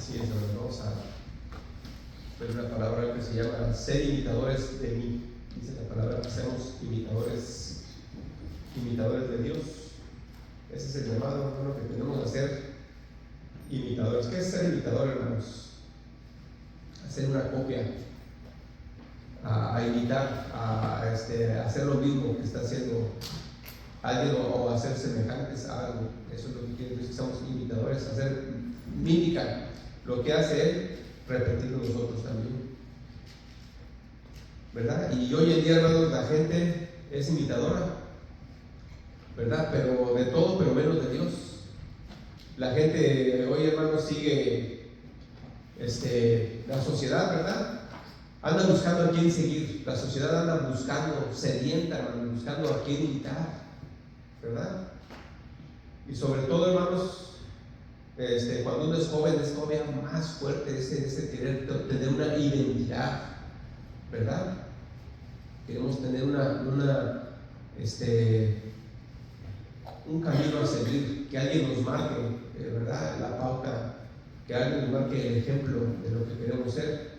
Así es, hermanos, vamos a ver una palabra que se llama ser imitadores de mí. Dice la palabra que seamos imitadores de Dios. Ese es el llamado, hermano, que tenemos a ser imitadores. ¿Qué es ser imitador, hermanos? Hacer una copia, a imitar, a hacer lo mismo que está haciendo alguien o hacer semejantes a algo. Eso es lo que quiere decir que somos imitadores, hacer mímica. Lo que hace él, repetirlo nosotros también, ¿verdad? Y hoy en día, hermanos, la gente es imitadora, ¿verdad? Pero de todo, pero menos de Dios. La gente hoy, hermanos, sigue la sociedad, ¿verdad? Anda buscando a quién seguir. La sociedad anda buscando, sedienta, hermanos, buscando a quién imitar, ¿verdad? Y sobre todo, hermanos, cuando uno es joven, es todavía más fuerte ese querer tener una identidad, ¿verdad? Queremos tener un camino a seguir, que alguien nos marque, ¿verdad? La pauta, que alguien nos marque el ejemplo de lo que queremos ser,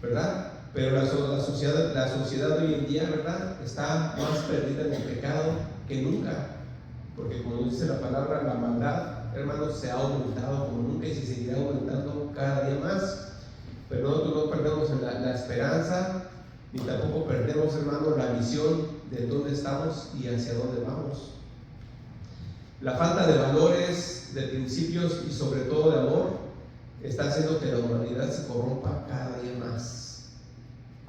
¿verdad? Pero la sociedad hoy en día, ¿verdad? Está más perdida en el pecado que nunca, porque como dice la palabra, la maldad, hermanos, se ha aumentado como nunca y se seguirá aumentando cada día más. Pero nosotros no perdemos la esperanza, ni tampoco perdemos, hermanos, la visión de dónde estamos y hacia dónde vamos. La falta de valores, de principios y sobre todo de amor está haciendo que la humanidad se corrompa cada día más.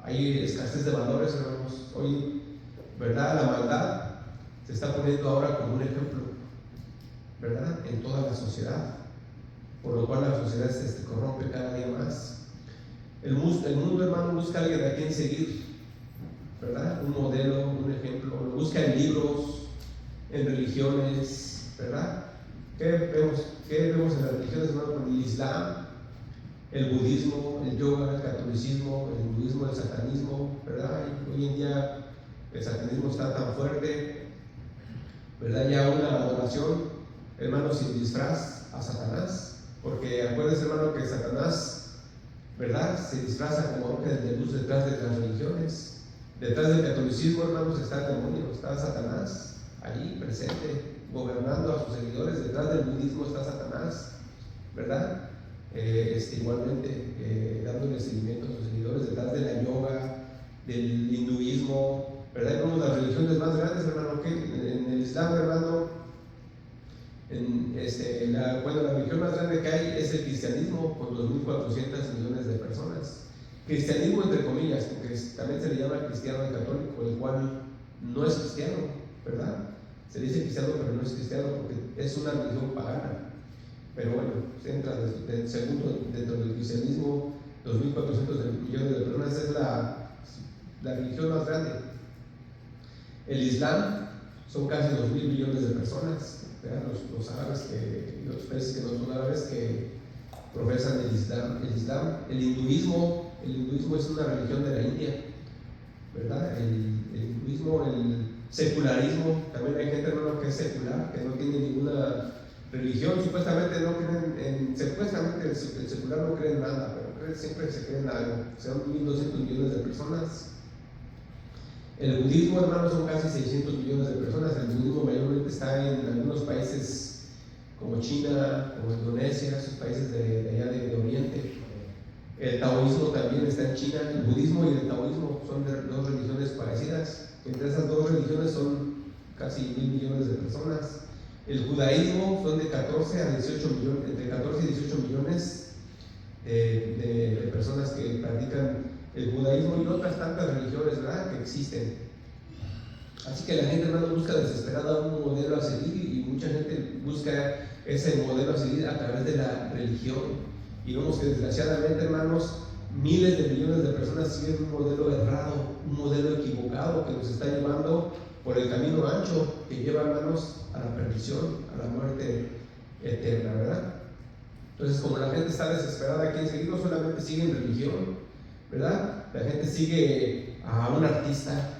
Hay escasez de valores, hermanos. Hoy, ¿verdad? La maldad se está poniendo ahora como un ejemplo, ¿verdad? En toda la sociedad, por lo cual la sociedad se corrompe cada día más. El mundo, hermano, busca a alguien a quien seguir, ¿verdad? Un modelo, un ejemplo. Lo busca en libros, en religiones, ¿verdad? ¿Qué vemos en las religiones, hermano? El Islam, el budismo, el yoga, el catolicismo, el hinduismo, el satanismo, ¿verdad? Y hoy en día el satanismo está tan fuerte, ¿verdad? Ya una adoración, hermano, sin disfraz a Satanás, porque acuérdense, hermano, que Satanás, ¿verdad? Se disfraza como ángel de luz detrás de las religiones. Detrás del catolicismo, hermanos, está el demonio, está Satanás allí presente, gobernando a sus seguidores. Detrás del budismo está Satanás, ¿verdad? Igualmente dándole seguimiento a sus seguidores. Detrás de la yoga, del hinduismo, ¿verdad? Como las religiones más grandes, hermano, que en el Islam, hermano, la religión más grande que hay es el cristianismo, con 2.400 millones de personas. Cristianismo entre comillas, porque también se le llama cristiano católico, el cual no es cristiano, ¿verdad? Se dice cristiano, pero no es cristiano porque es una religión pagana. Pero bueno, se entra segundo dentro del cristianismo, 2.400 millones de personas, es la religión más grande. El Islam son casi 2.000 millones de personas, ¿verdad? Los árabes, los países que no son árabes que profesan el Islam. El hinduismo es una religión de la India, ¿verdad? El hinduismo, el secularismo, también hay gente, hermano, que es secular, que no tiene ninguna religión, supuestamente no creen supuestamente el secular no cree en nada, pero siempre se cree en algo. Son 1.200 millones de personas. El budismo, hermano, son casi 600 millones de personas. El budismo mayormente está en algunos países como China, como Indonesia, esos países de allá de Oriente. El taoísmo también está en China. El budismo y el taoísmo son dos religiones parecidas. Entre esas dos religiones son casi 1.000 millones de personas. El judaísmo son de 14 a 18 millones, entre 14 y 18 millones de personas que practican el judaísmo y otras tantas religiones, ¿verdad?, que existen. Así que la gente, hermano, busca desesperada un modelo a seguir y mucha gente busca ese modelo a seguir a través de la religión. Y vemos que desgraciadamente, hermanos, miles de millones de personas siguen un modelo errado, un modelo equivocado que nos está llevando por el camino ancho que lleva, hermanos, a la perdición, a la muerte eterna, ¿verdad? Entonces, como la gente está desesperada, ¿quién seguir? No solamente siguen religión, ¿verdad? La gente sigue a un artista,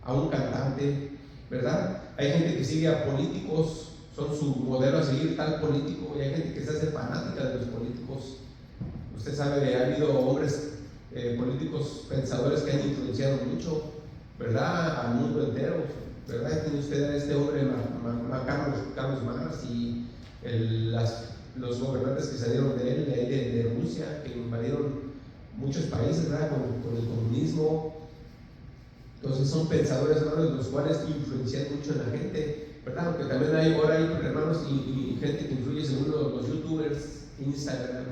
a un cantante, ¿verdad? Hay gente que sigue a políticos, son su modelo a seguir tal político, y hay gente que se hace fanática de los políticos, Usted sabe, ha habido hombres políticos pensadores que han influenciado mucho, ¿verdad?, al mundo entero, ¿verdad? Tiene usted a este hombre, Carlos Marx, y los gobernantes que salieron de él, de Rusia, que invadieron muchos países, ¿verdad?, con el comunismo. Entonces son pensadores, hermanos, los cuales influencian mucho en la gente, ¿verdad? Aunque también hay ahora hermanos, y gente que influye según los youtubers, Instagram,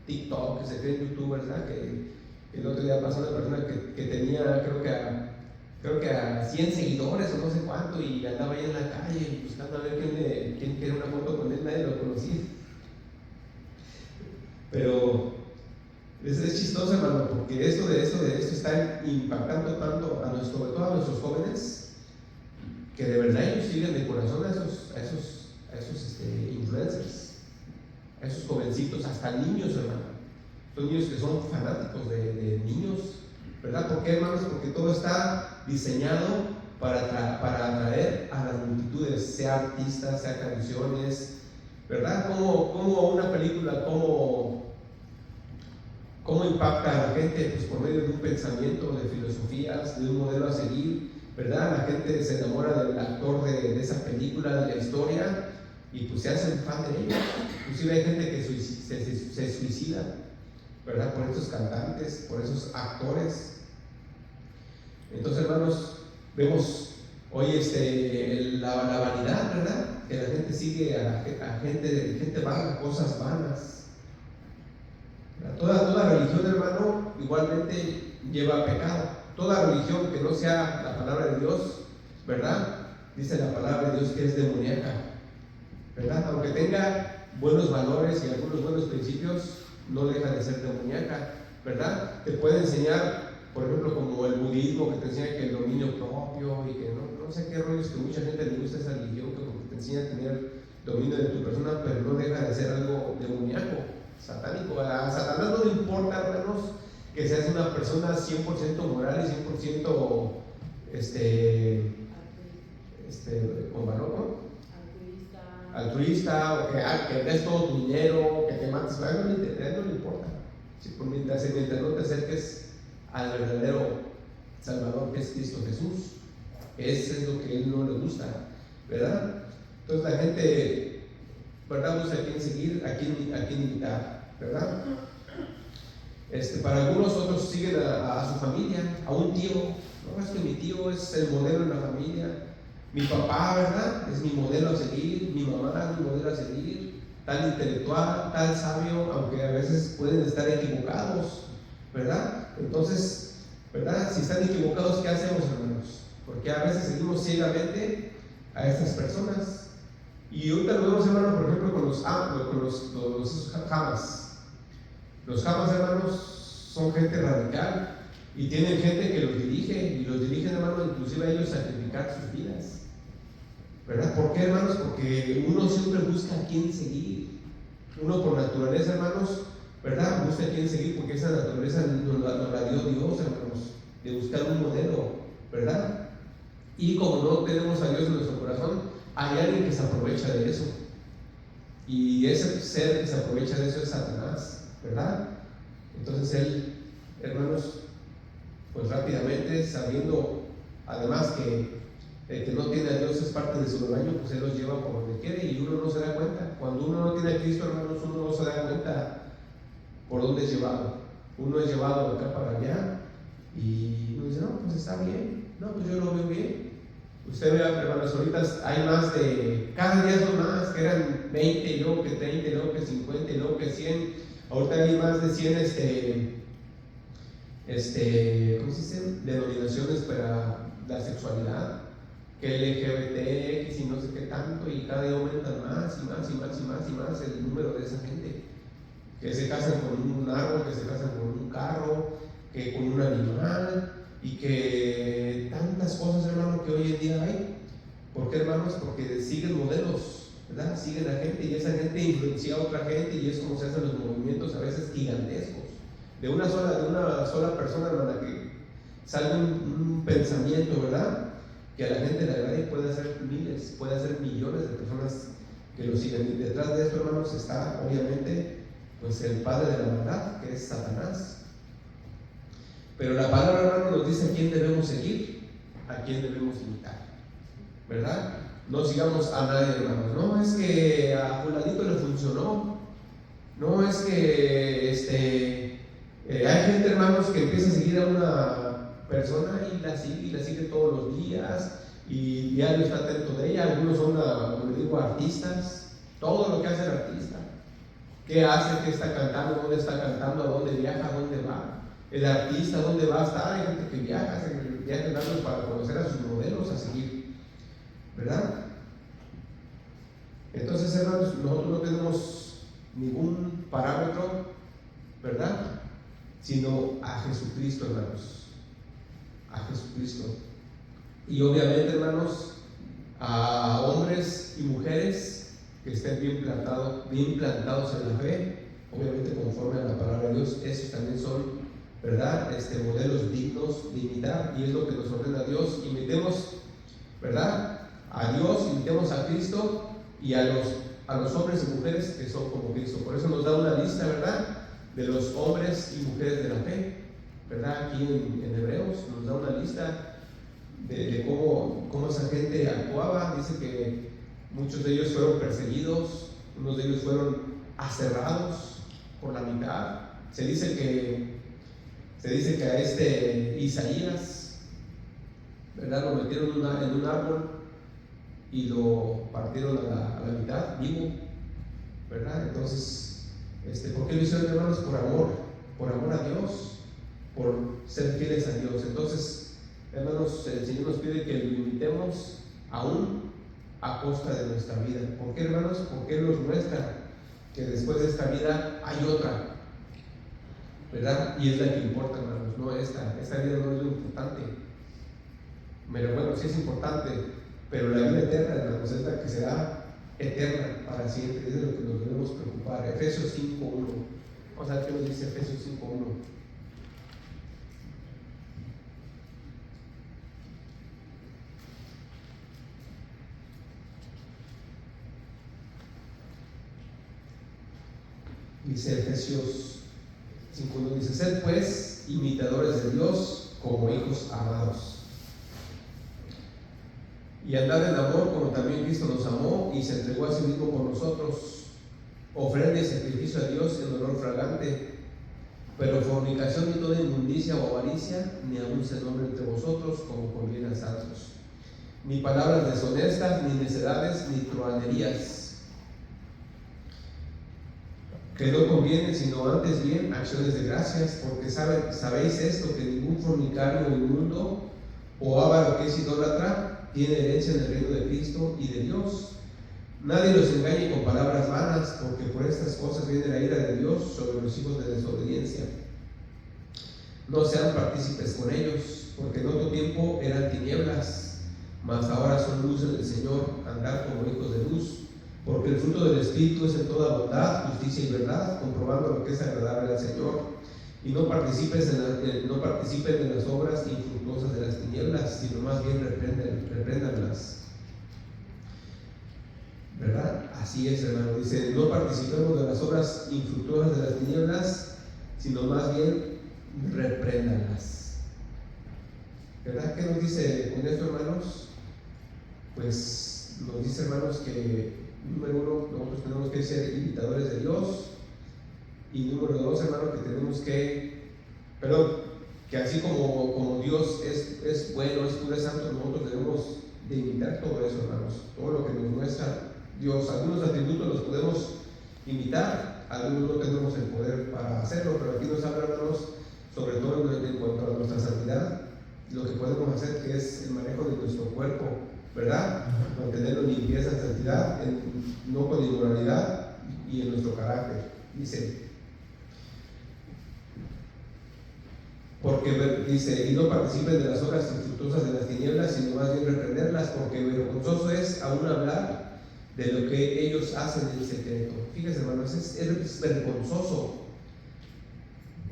TikTok, que se creen youtubers, ¿verdad? Que el otro día pasó una persona que tenía, creo que a 100 seguidores o no sé cuánto, y andaba ahí en la calle buscando a ver quién quería una foto con él, nadie lo conocía. Pero es chistoso, hermano, porque esto está impactando tanto sobre todo a nuestros jóvenes, que de verdad ellos siguen de corazón a esos influencers, a esos jovencitos, hasta niños, hermano. Son niños que son fanáticos de niños, ¿verdad? ¿Por qué, hermanos? Porque todo está diseñado para atraer a las multitudes, sea artistas, sea canciones, ¿verdad? Como una película, ¿cómo impacta a la gente? Pues por medio de un pensamiento, de filosofías, de un modelo a seguir, ¿verdad? La gente se enamora del actor de esa película, de la historia, y pues se hacen fan de ellos. Inclusive hay gente que se suicida, ¿verdad?, por estos cantantes, por esos actores. Entonces, hermanos, vemos hoy la vanidad, ¿verdad?, que la gente sigue a gente vana, cosas vanas. Toda religión, hermano, igualmente lleva a pecado. Toda religión que no sea la palabra de Dios, ¿verdad?, dice la palabra de Dios que es demoníaca, ¿verdad? Aunque tenga buenos valores y algunos buenos principios, no deja de ser demoníaca, ¿verdad? Te puede enseñar, por ejemplo, como el budismo, que te enseña que el dominio propio y que no sé qué rollos, que mucha gente le gusta esa religión, que te enseña a tener dominio de tu persona, pero no deja de ser algo demoníaco, satánico. A Satanás no le importa, hermanos, que seas una persona 100% moral y 100% altruista, o que des todo tu dinero, que te mates. A él no le importa. Mientras no te acerques al verdadero Salvador, que es Cristo Jesús, eso es lo que a él no le gusta, ¿verdad? Entonces la gente, ¿verdad?, busca a quién seguir, a quién imitar, ¿verdad? Para algunos otros siguen a su familia, a un tío. No, es que mi tío es el modelo en la familia, mi papá, ¿verdad?, es mi modelo a seguir, mi mamá es mi modelo a seguir, tal intelectual, tal sabio, aunque a veces pueden estar equivocados, ¿verdad? Entonces, ¿verdad?, si están equivocados, ¿qué hacemos, hermanos? Porque a veces seguimos ciegamente a estas personas. Y ahorita lo vemos, hermano, por ejemplo, con los Hamas. Los Hamas, hermanos, son gente radical y tienen gente que los dirige, y los dirigen, hermano, inclusive a ellos a sacrificar sus vidas, ¿verdad? ¿Por qué, hermanos? Porque uno siempre busca a quién seguir. Uno por naturaleza, hermanos, ¿verdad?, busca a quién seguir, porque esa naturaleza nos la dio Dios, hermanos, de buscar un modelo, ¿verdad? Y como no tenemos a Dios en nuestro corazón, hay alguien que se aprovecha de eso, y ese ser que se aprovecha de eso es Satanás, ¿verdad? Entonces él, hermanos, pues rápidamente, sabiendo además que el que no tiene a Dios es parte de su rebaño, pues él los lleva por donde quiere, y uno no se da cuenta. Cuando uno no tiene a Cristo, hermanos, uno no se da cuenta por dónde es llevado. Uno es llevado de acá para allá, y uno dice, no, pues está bien, no, pues yo lo veo bien. Usted vea, hermanos, ahorita hay más cada día son más, que eran 20, y luego que 30, y luego que 50, y luego que 100. Ahorita hay más de 100 ¿cómo se dice?, denominaciones para la sexualidad, que LGBT, y no sé qué tanto, y cada día aumentan más y más y más y más y más el número de esa gente, que se casan con un árbol, que se casan con un carro, que con un animal, y que tantas cosas, hermano, que hoy en día hay. ¿Por qué, hermanos? Porque siguen modelos, ¿verdad? Siguen a gente, y esa gente influencia a otra gente, y es como se hacen los movimientos a veces gigantescos. De una sola persona, hermana, que salga un pensamiento, ¿verdad?, que a la gente le agrade, y puede hacer miles, puede hacer millones de personas que lo sigan. Y detrás de esto, hermanos, está obviamente pues el padre de la maldad, que es Satanás. Pero la palabra, hermano, nos dice a quién debemos seguir, a quién debemos imitar, ¿verdad? No sigamos a nadie, hermanos. No es que a fulanito le funcionó, no es que hay gente, hermanos, que empieza a seguir a una persona y la sigue todos los días y diario está atento de ella. Algunos son, como les digo, artistas. Todo lo que hace el artista, qué hace, qué está cantando, dónde está cantando, a dónde viaja, a dónde va. El artista, dónde va a estar. Hay gente que viaja largos para conocer a sus modelos a seguir, ¿verdad? Entonces, hermanos, nosotros no tenemos ningún parámetro, ¿verdad? Sino a Jesucristo, hermanos, a Jesucristo. Y obviamente, hermanos, a hombres y mujeres que estén bien plantados en la fe, obviamente conforme a la palabra de Dios. Esos también son, ¿verdad? Modelos dignos de imitar, y es lo que nos ordena Dios. Imitemos, ¿verdad? A Dios, imitemos a Cristo y a los hombres y mujeres que son como Cristo. Por eso nos da una lista, ¿verdad?, de los hombres y mujeres de la fe, ¿verdad? Aquí en Hebreos nos da una lista de cómo esa gente actuaba. Dice que muchos de ellos fueron perseguidos, unos de ellos fueron aserrados por la mitad. Se dice que a Isaías, ¿verdad?, lo metieron en un árbol y lo partieron a la mitad, vivo, ¿verdad? Entonces, ¿por qué lo hicieron, hermanos? Por amor a Dios, por ser fieles a Dios. Entonces, hermanos, el Señor nos pide que lo imitemos aún a costa de nuestra vida. ¿Por qué, hermanos? Porque Él nos muestra que después de esta vida hay otra, ¿verdad? Y es la que importa, hermanos, no esta. Esta vida no es lo importante. Pero bueno, sí es importante, pero la vida eterna, hermanos, es la que será eterna para siempre. Es de lo que nos debemos preocupar. Efesios 5:1. Vamos a ver qué nos dice Efesios 5:1. Dice Efesios 5:1, dice: sed pues imitadores de Dios como hijos amados, y andad en amor como también Cristo nos amó y se entregó a sí mismo por nosotros, ofrenda y sacrificio a Dios en olor fragante. Pero fornicación y toda inmundicia o avaricia ni aun se nombre entre vosotros, como conviene a santos. Ni palabras deshonestas, ni necedades, ni truhanerías, que no conviene, sino antes bien acciones de gracias, porque sabéis esto, que ningún fornicario o inmundo o avaro que es idólatra tiene herencia en el reino de Cristo y de Dios. Nadie los engañe con palabras vanas, porque por estas cosas viene la ira de Dios sobre los hijos de desobediencia. No sean partícipes con ellos, porque en otro tiempo eran tinieblas, mas ahora son luz en el Señor. Andad como hijos de luz, porque el fruto del Espíritu es en toda bondad, justicia y verdad, comprobando lo que es agradable al Señor. Y no participen de las obras infructuosas de las tinieblas, sino más bien repréndanlas. ¿Verdad? Así es, hermano. Dice: no participemos de las obras infructuosas de las tinieblas, sino más bien repréndanlas. ¿Verdad? ¿Qué nos dice con esto, hermanos? Pues nos dice, hermanos, que número uno, nosotros tenemos que ser imitadores de Dios, y número dos, hermano, que así como Dios es bueno, es puro, es santo, nosotros debemos de imitar todo eso, hermanos, todo lo que nos muestra Dios. Algunos atributos los podemos imitar, algunos no tenemos el poder para hacerlo, pero aquí nos habla, hermanos, sobre todo en cuanto a nuestra santidad, lo que podemos hacer, que es el manejo de nuestro cuerpo, ¿verdad? Mantenerlo en limpieza, en santidad, no con inmoralidad, y en nuestro carácter. Dice, y no participen de las obras infructuosas de las tinieblas, sino más bien reprenderlas, porque vergonzoso es aún hablar de lo que ellos hacen en secreto. Fíjense, hermanos, es vergonzoso.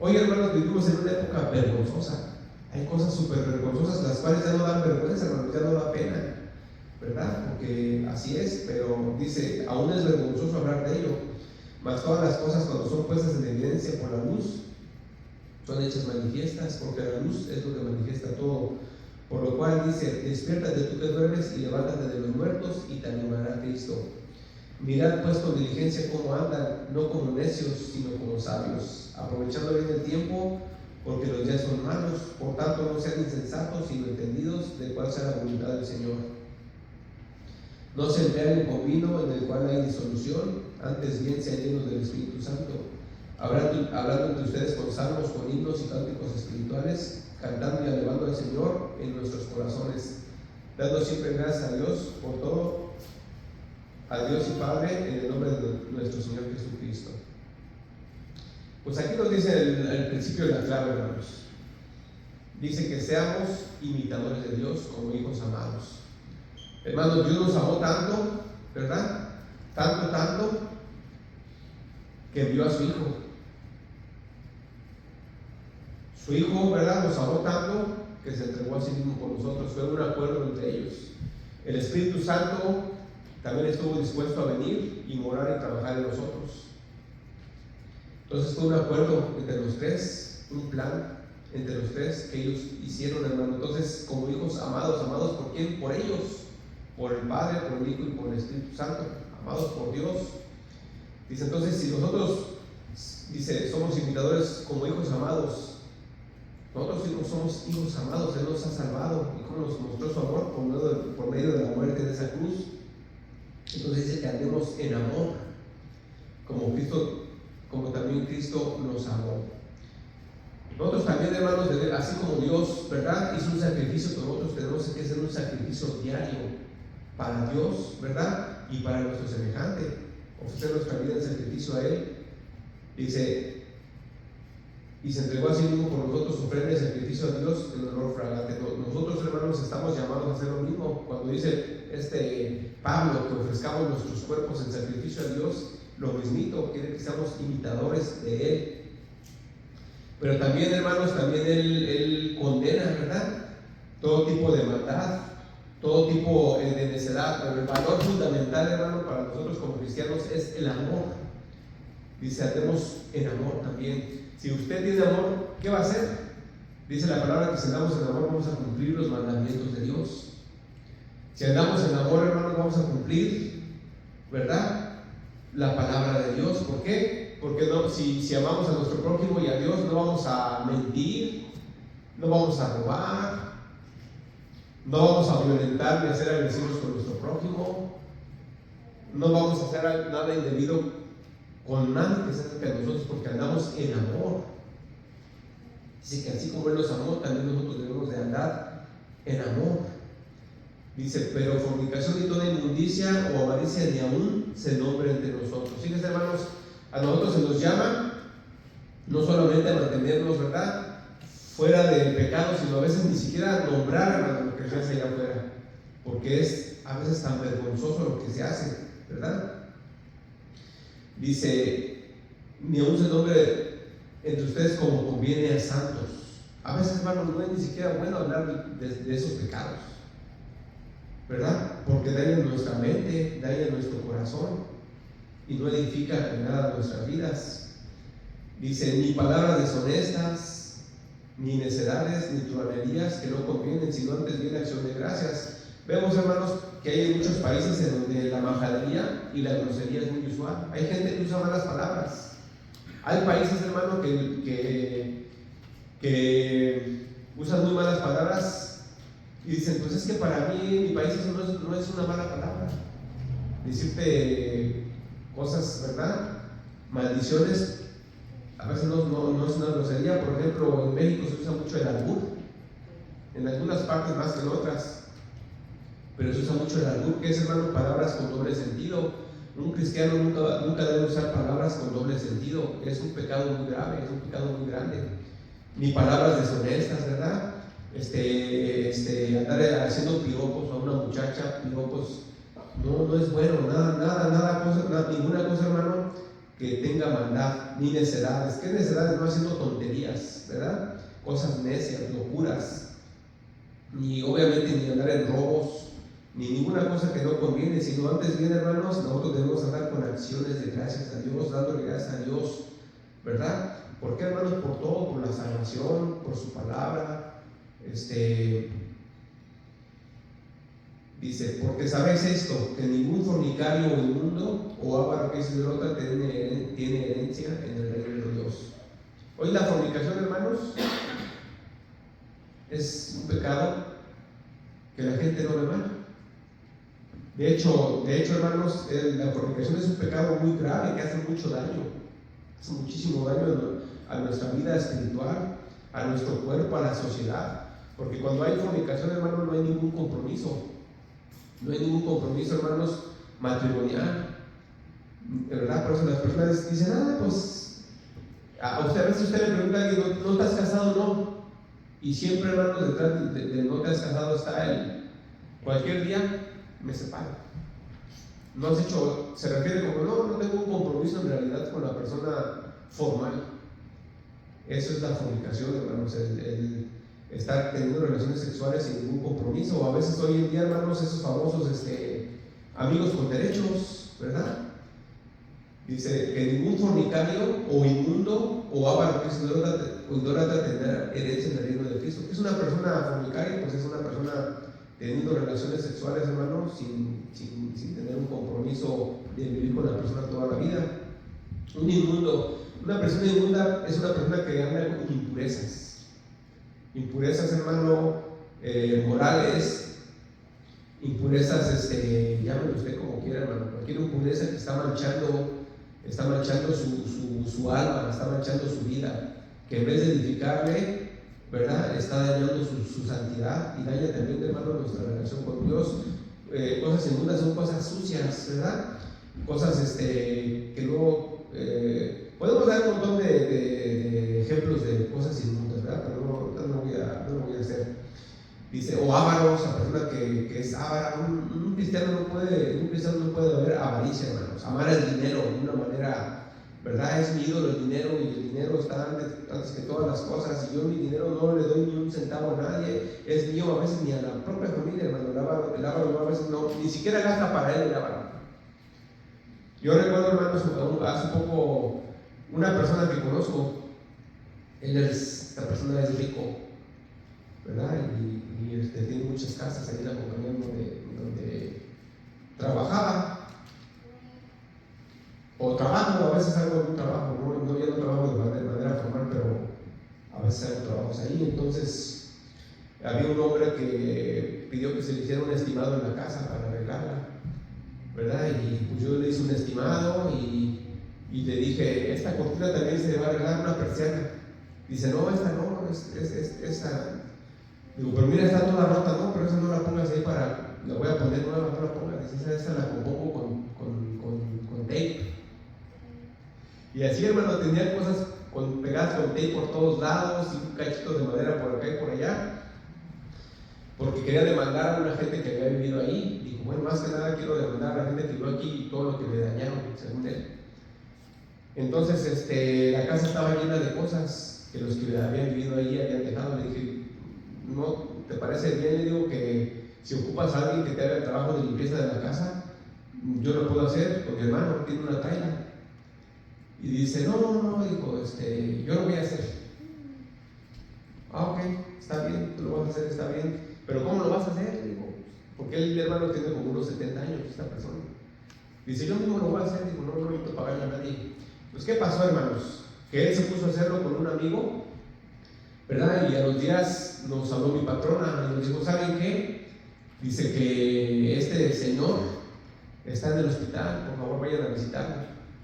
Hoy, hermanos, vivimos en una época vergonzosa. Hay cosas súper vergonzosas, las cuales ya no dan vergüenza, hermanos, ya no da pena, ¿verdad? Porque así es, pero dice, aún es vergonzoso hablar de ello. Mas todas las cosas, cuando son puestas en evidencia por la luz, son hechas manifiestas, porque la luz es lo que manifiesta todo. Por lo cual dice: despiértate tú que duermes y levántate de los muertos y te animará Cristo. Mirad pues con diligencia cómo andan, no como necios, sino como sabios, aprovechando bien el tiempo, porque los días son malos. Por tanto, no sean insensatos, sino entendidos de cuál sea la voluntad del Señor. No se embriaguen con vino, en el cual hay disolución, antes bien sean llenos del Espíritu Santo, hablando entre ustedes con salmos, con himnos y cánticos espirituales, cantando y alabando al Señor en nuestros corazones, dando siempre gracias a Dios por todo, a Dios y Padre, en el nombre de nuestro Señor Jesucristo. Pues aquí nos dice el principio de la clave, hermanos. Dice que seamos imitadores de Dios como hijos amados. Hermanos, Dios nos amó tanto, ¿verdad? Tanto, que envió a su Hijo. Su Hijo, ¿verdad? Nos amó tanto que se entregó a sí mismo por nosotros. Fue un acuerdo entre ellos. El Espíritu Santo también estuvo dispuesto a venir y morar y trabajar en nosotros. Entonces fue un acuerdo entre los tres, un plan entre los tres que ellos hicieron, hermano. Entonces, como hijos amados, ¿amados por quién? Por ellos, por el Padre, por el Hijo y por el Espíritu Santo, amados por Dios. Dice, entonces, si nosotros, dice, somos imitadores como hijos amados, nosotros somos hijos amados. Él nos ha salvado y como nos mostró su amor por medio de la muerte de esa cruz. Entonces dice que andemos en amor, como también Cristo nos amó. Nosotros también, hermanos, así como Dios, ¿verdad?, hizo un sacrificio, pero nosotros tenemos que hacer un sacrificio diario para Dios, ¿verdad?, y para nuestro semejante, ofrecer nuestra vida en sacrificio a Él. Dice, y se entregó a sí mismo por nosotros, ofrenda y sacrificio a Dios en olor fragante. Nosotros, hermanos, estamos llamados a hacer lo mismo. Cuando dice Pablo que ofrezcamos nuestros cuerpos en sacrificio a Dios, lo mismito, quiere que seamos imitadores de Él. Pero también, hermanos, también Él condena, ¿verdad?, todo tipo de maldad, todo tipo de necedad. Pero el valor fundamental, hermano, para nosotros como cristianos es el amor. Dice, andemos en amor también. Si usted tiene amor, ¿qué va a hacer? Dice la palabra que si andamos en amor vamos a cumplir los mandamientos de Dios. Si andamos en amor, hermanos, vamos a cumplir, ¿verdad?, la palabra de Dios. ¿Por qué? Porque no, si amamos a nuestro prójimo y a Dios, no vamos a mentir, no vamos a robar, no vamos a violentar ni a ser agresivos con nuestro prójimo, no vamos a hacer nada indebido con nadie que se acerque a nosotros, porque andamos en amor. Dice que así como Él nos amó, también nosotros debemos de andar en amor. Dice, pero fornicación y toda inmundicia o avaricia ni aún se nombre entre nosotros. Fíjense, hermanos, a nosotros se nos llama no solamente a mantenernos, ¿verdad?, fuera del pecado, sino a veces ni siquiera nombrar, hermanos, lo que se hace allá afuera, porque es a veces tan vergonzoso lo que se hace, ¿verdad? Dice, ni aún se nombre entre ustedes como conviene a santos. A veces, hermanos, no es ni siquiera bueno hablar de esos pecados, ¿verdad? Porque dañan nuestra mente, dañan nuestro corazón y no edifica en nada nuestras vidas. Dice, ni palabras deshonestas, ni necedades, ni truhanerías que no convienen, sino antes bien acción de gracias. Vemos, hermanos, que hay muchos países en donde la majadería y la grosería es muy usual. Hay gente que usa malas palabras. Hay países, hermano, que usan muy malas palabras y dicen, pues es que para mí en mi país eso no es una mala palabra. Decirte cosas, ¿verdad?, maldiciones, a veces no es una grosería. Por ejemplo, en México se usa mucho el albur, en algunas partes más que en otras, pero se usa mucho el albur, que es, hermano, palabras con doble sentido. Un cristiano nunca debe usar palabras con doble sentido. Es un pecado muy grave, es un pecado muy grande. Ni palabras deshonestas, ¿verdad? Andar haciendo piropos a una muchacha, piropos, no es bueno. Ninguna cosa, hermano, que tenga maldad, ni necedades. ¿Qué necedades? No haciendo tonterías, ¿verdad? Cosas necias, locuras, ni obviamente ni andar en robos, ni ninguna cosa que no conviene, sino antes bien, hermanos, nosotros debemos andar con acciones de gracias a Dios, dándole gracias a Dios, ¿verdad? ¿Por qué, hermanos? Por todo, por la salvación, por su palabra. Dice, porque sabéis esto, que ningún fornicario o inmundo o avaro que se derrota tiene herencia en el reino de Dios. Hoy la fornicación, hermanos, es un pecado que la gente no ve mal. De hecho, hermanos, la fornicación es un pecado muy grave que hace mucho daño, hace muchísimo daño a nuestra vida espiritual, a nuestro cuerpo, a la sociedad. Porque cuando hay fornicación, hermanos, no hay ningún compromiso. No hay ningún compromiso, hermanos, matrimonial. De verdad, por eso las personas dicen, pues, a veces usted le pregunta a alguien, ¿no estás casado? No. Y siempre, hermanos, detrás de no te has casado está cualquier día me separo. No has hecho, se refiere como, no tengo un compromiso en realidad con la persona formal. Eso es la fornicación, hermanos, el estar teniendo relaciones sexuales sin ningún compromiso. O a veces hoy en día, hermanos, esos famosos amigos con derechos, ¿verdad? Dice que ningún fornicario o inmundo o avaro que es idólatra tendrá herencia en el reino de Cristo. ¿Qué es una persona fornicaria? Pues es una persona teniendo relaciones sexuales, hermanos, sin tener un compromiso de vivir con la persona toda la vida. Un inmundo, una persona inmunda es una persona que anda con impurezas, hermano, morales, impurezas, llámelo usted como quiera, hermano, cualquier impureza que está manchando su alma, está manchando su vida, que en vez de edificarle, ¿verdad?, está dañando su santidad y daña también, hermano, nuestra relación con Dios. Cosas inmundas son cosas sucias, ¿verdad? Cosas que luego podemos dar un montón de ejemplos de cosas inmundas, ¿verdad? Pero no lo voy a hacer. Dice, o ávaros, la persona que es avara. Un cristiano no puede haber avaricia, hermanos. Amar el dinero de una manera, ¿verdad? Es mi ídolo el dinero, y el dinero está antes que todas las cosas, y yo mi dinero no le doy ni un centavo a nadie, es mío, a veces ni a la propia familia, hermano. El avaro a veces no, ni siquiera gasta para él el avaro. Yo recuerdo, hermanos, hace poco una persona que conozco, esta persona es rico, ¿verdad? Y tiene muchas casas ahí en la compañía donde trabajaba, o trabajo, a veces hago algún trabajo, ya no trabajo de manera formal, pero a veces hago trabajos ahí. Entonces había un hombre que pidió que se le hiciera un estimado en la casa para arreglarla, ¿verdad? Y pues yo le hice un estimado y le dije, esta cortina también se le va a arreglar, una persiana. Dice, no, esta no, esta. Digo, pero mira, está toda rota, no, pero esa no la pongas ahí la voy a poner nueva, no la pongas. Dice, esa la compongo con tape. Y así, hermano, tenía cosas pegadas con tape por todos lados y cachitos de madera por acá y por allá, porque quería demandar a una gente que había vivido ahí. Dijo, bueno, más que nada quiero demandar a la gente que vivió aquí y todo lo que le dañaron, según él. Entonces, la casa estaba llena de cosas que los que habían vivido ahí habían dejado. Le dije, ¿no te parece bien? Le digo que si ocupas a alguien que te haga el trabajo de limpieza de la casa, yo lo puedo hacer, porque mi hermano tiene una traila. Y dice, no, dijo, yo lo voy a hacer. Ok, está bien, tú lo vas a hacer, está bien, pero ¿cómo lo vas a hacer? Digo, porque el hermano tiene como unos 70 años, esta persona. Dice, yo mismo lo voy a hacer. Digo, no necesito pagarle a nadie. Pues, ¿qué pasó, hermanos? Que él se puso a hacerlo con un amigo, ¿verdad? Y a los días nos habló mi patrona y nos dijo, ¿saben qué? Dice que este señor está en el hospital, por favor vayan a visitarlo.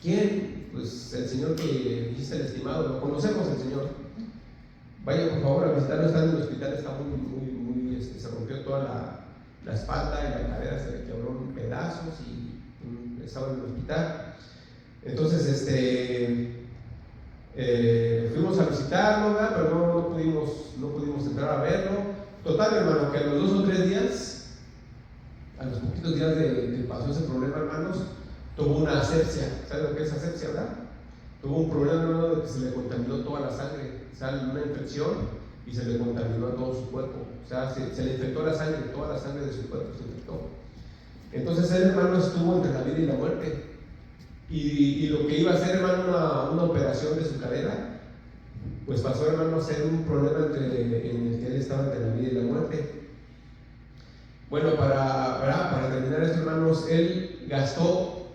¿Quién? Pues el señor que hiciste el estimado, lo conocemos el señor. Vaya por favor a visitarlo, está en el hospital, está muy se rompió toda la espalda y la cadera, se le quebró en pedazos y estaba en el hospital. Entonces, fuimos a visitarlo, ¿verdad? Pero no pudimos entrar a verlo. Total, hermano, que a los 2 o 3 días, a los poquitos días de que pasó ese problema, hermanos, tuvo una asepsia. ¿Sabes lo que es asepsia, verdad? Tuvo un problema, hermano, de que se le contaminó toda la sangre. O sea, una infección y se le contaminó a todo su cuerpo. O sea, se le infectó la sangre, toda la sangre de su cuerpo se infectó. Entonces el hermano estuvo entre la vida y la muerte. Y lo que iba a ser, hermano, una operación de su cadera, pues pasó, hermano, a ser un problema en el que él estaba entre la vida y la muerte. Bueno, para terminar esto, hermanos, él gastó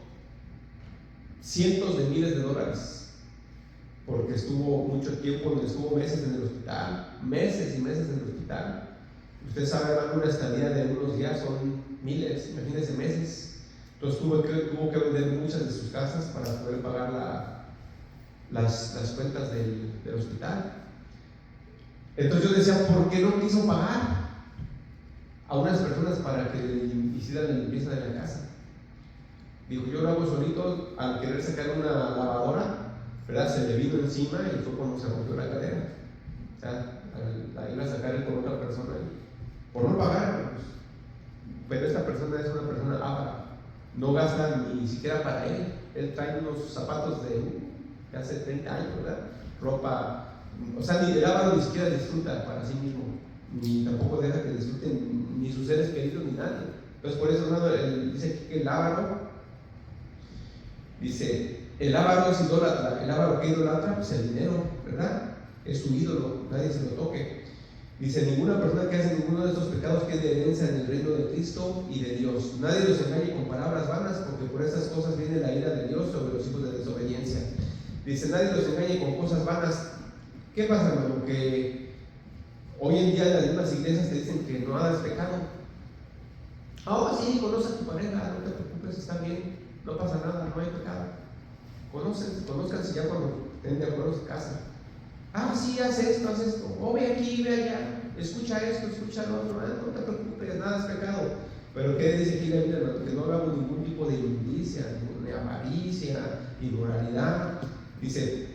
cientos de miles de dólares, porque estuvo mucho tiempo, estuvo meses en el hospital, meses y meses en el hospital. Usted sabe, hermano, una estadía de unos días son miles, imagínense, meses. Entonces tuvo que vender muchas de sus casas para poder pagar las cuentas del hospital. Entonces yo decía, ¿por qué no quiso pagar a unas personas para que le hicieran la limpieza de la casa? Dijo, yo lo hago solito. Al querer sacar una lavadora, ¿verdad?, se le vino encima y fue cuando se rompió la cadera. O sea, la iba a sacar él con otra persona por no pagar, pues. Pero esta persona es una persona avara, no gasta ni siquiera para él. Él trae unos zapatos de hace 30 años, ¿verdad? Ropa, o sea, ni el avaro ni siquiera disfruta para sí mismo, ni tampoco deja que disfruten ni sus seres queridos ni nadie. Entonces, por eso, hermano, él dice que el avaro, dice, el avaro es idólatra. El avaro que idolatra, pues el dinero, ¿verdad? Es su ídolo, nadie se lo toque. Dice, ninguna persona que hace ninguno de estos pecados tiene herencia en el reino de Cristo y de Dios. Nadie los engañe con palabras vanas, porque por estas cosas viene la ira de Dios sobre los hijos de desobediencia. Dice, nadie los engañe con cosas vanas. ¿Qué pasa, hermano? Que hoy en día en las mismas iglesias te dicen que no hagas pecado. Sí, conoce a tu pareja, no te preocupes, está bien, no pasa nada, no hay pecado. Conózcanse ya cuando estén de acuerdo se casan. Sí, haz esto, ve aquí, ve allá, escucha esto, escucha lo otro, no te preocupes, nada es pecado. Pero ¿qué dice aquí la Biblia, hermano? Que no hagamos ningún tipo de inmundicia, ni avaricia, inmoralidad. Dice,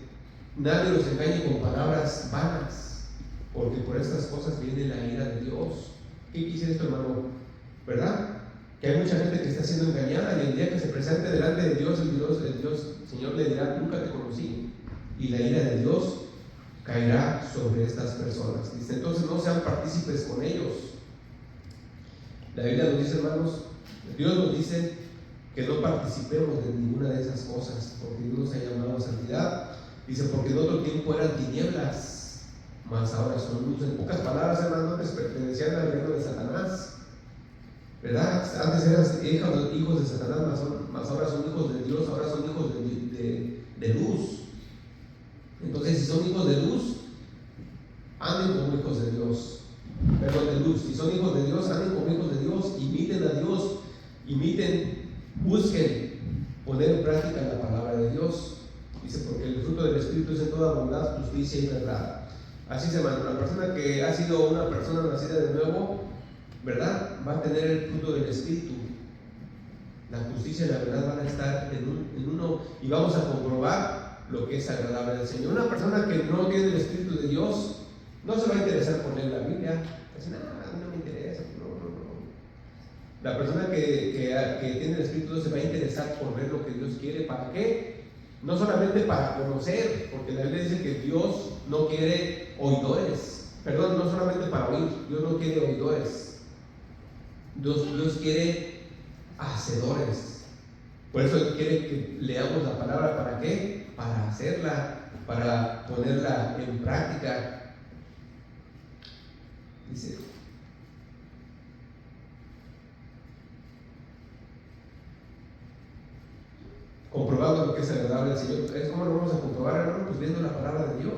nadie los engañe con palabras vanas, porque por estas cosas viene la ira de Dios. ¿Qué quise esto, hermano? ¿Verdad? Que hay mucha gente que está siendo engañada, y el día que se presente delante de Dios, el Señor le dirá, nunca te conocí, y la ira de Dios caerá sobre estas personas. Dice, entonces no sean partícipes con ellos. La Biblia nos dice, hermanos, Dios nos dice que no participemos de ninguna de esas cosas, porque Dios nos ha llamado a santidad. Dice, porque en otro tiempo eran tinieblas, mas ahora son luz. En pocas palabras, hermanos, antes pertenecían al reino de Satanás, ¿verdad? Antes eran hijos de Satanás, mas ahora son hijos de Dios, ahora son hijos de luz. Entonces, si son hijos de luz, anden como hijos de Dios. Perdón, de luz. Si son hijos de Dios, anden como hijos de Dios, imiten a Dios, busquen poner en práctica la palabra de Dios. Dice, porque el fruto del Espíritu es en toda bondad, justicia y verdad. Así se manda. La persona que ha sido una persona nacida de nuevo, ¿verdad?, va a tener el fruto del Espíritu. La justicia y la verdad van a estar en uno, y vamos a comprobar lo que es agradable al Señor. Una persona que no tiene el Espíritu de Dios no se va a interesar por leer la Biblia. Dice, a mí no me interesa. No. La persona que tiene el Espíritu de Dios se va a interesar por ver lo que Dios quiere. ¿Para qué? No solamente para conocer, porque la Biblia dice que Dios no quiere oidores. Perdón, no solamente para oír, Dios no quiere oidores. Dios quiere hacedores. Por eso Él quiere que leamos la palabra. ¿Para qué? Para hacerla, para ponerla en práctica. Dice, comprobando lo que es agradable al Señor. ¿Cómo lo vamos a comprobar, hermano? Pues viendo la palabra de Dios.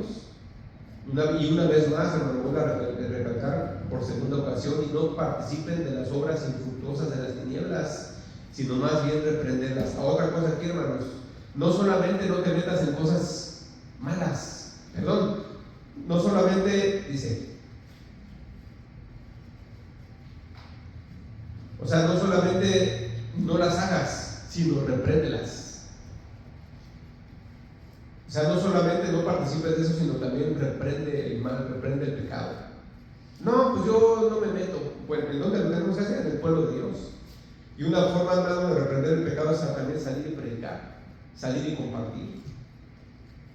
Y una vez más, hermano, voy a recalcar por segunda ocasión, y no participen de las obras infructuosas de las tinieblas, sino más bien reprenderlas. Otra cosa aquí, hermanos, no solamente no te metas en cosas malas, perdón, no solamente, dice, o sea, no solamente no las hagas, sino repréndelas. O sea, no solamente no participes de eso, sino también reprende el mal, reprende el pecado. No, pues yo no me meto. Bueno, ¿en dónde lo tenemos que hacer? En el pueblo de Dios. Y una forma, hermano, de reprender el pecado es también salir y predicar, salir y compartir,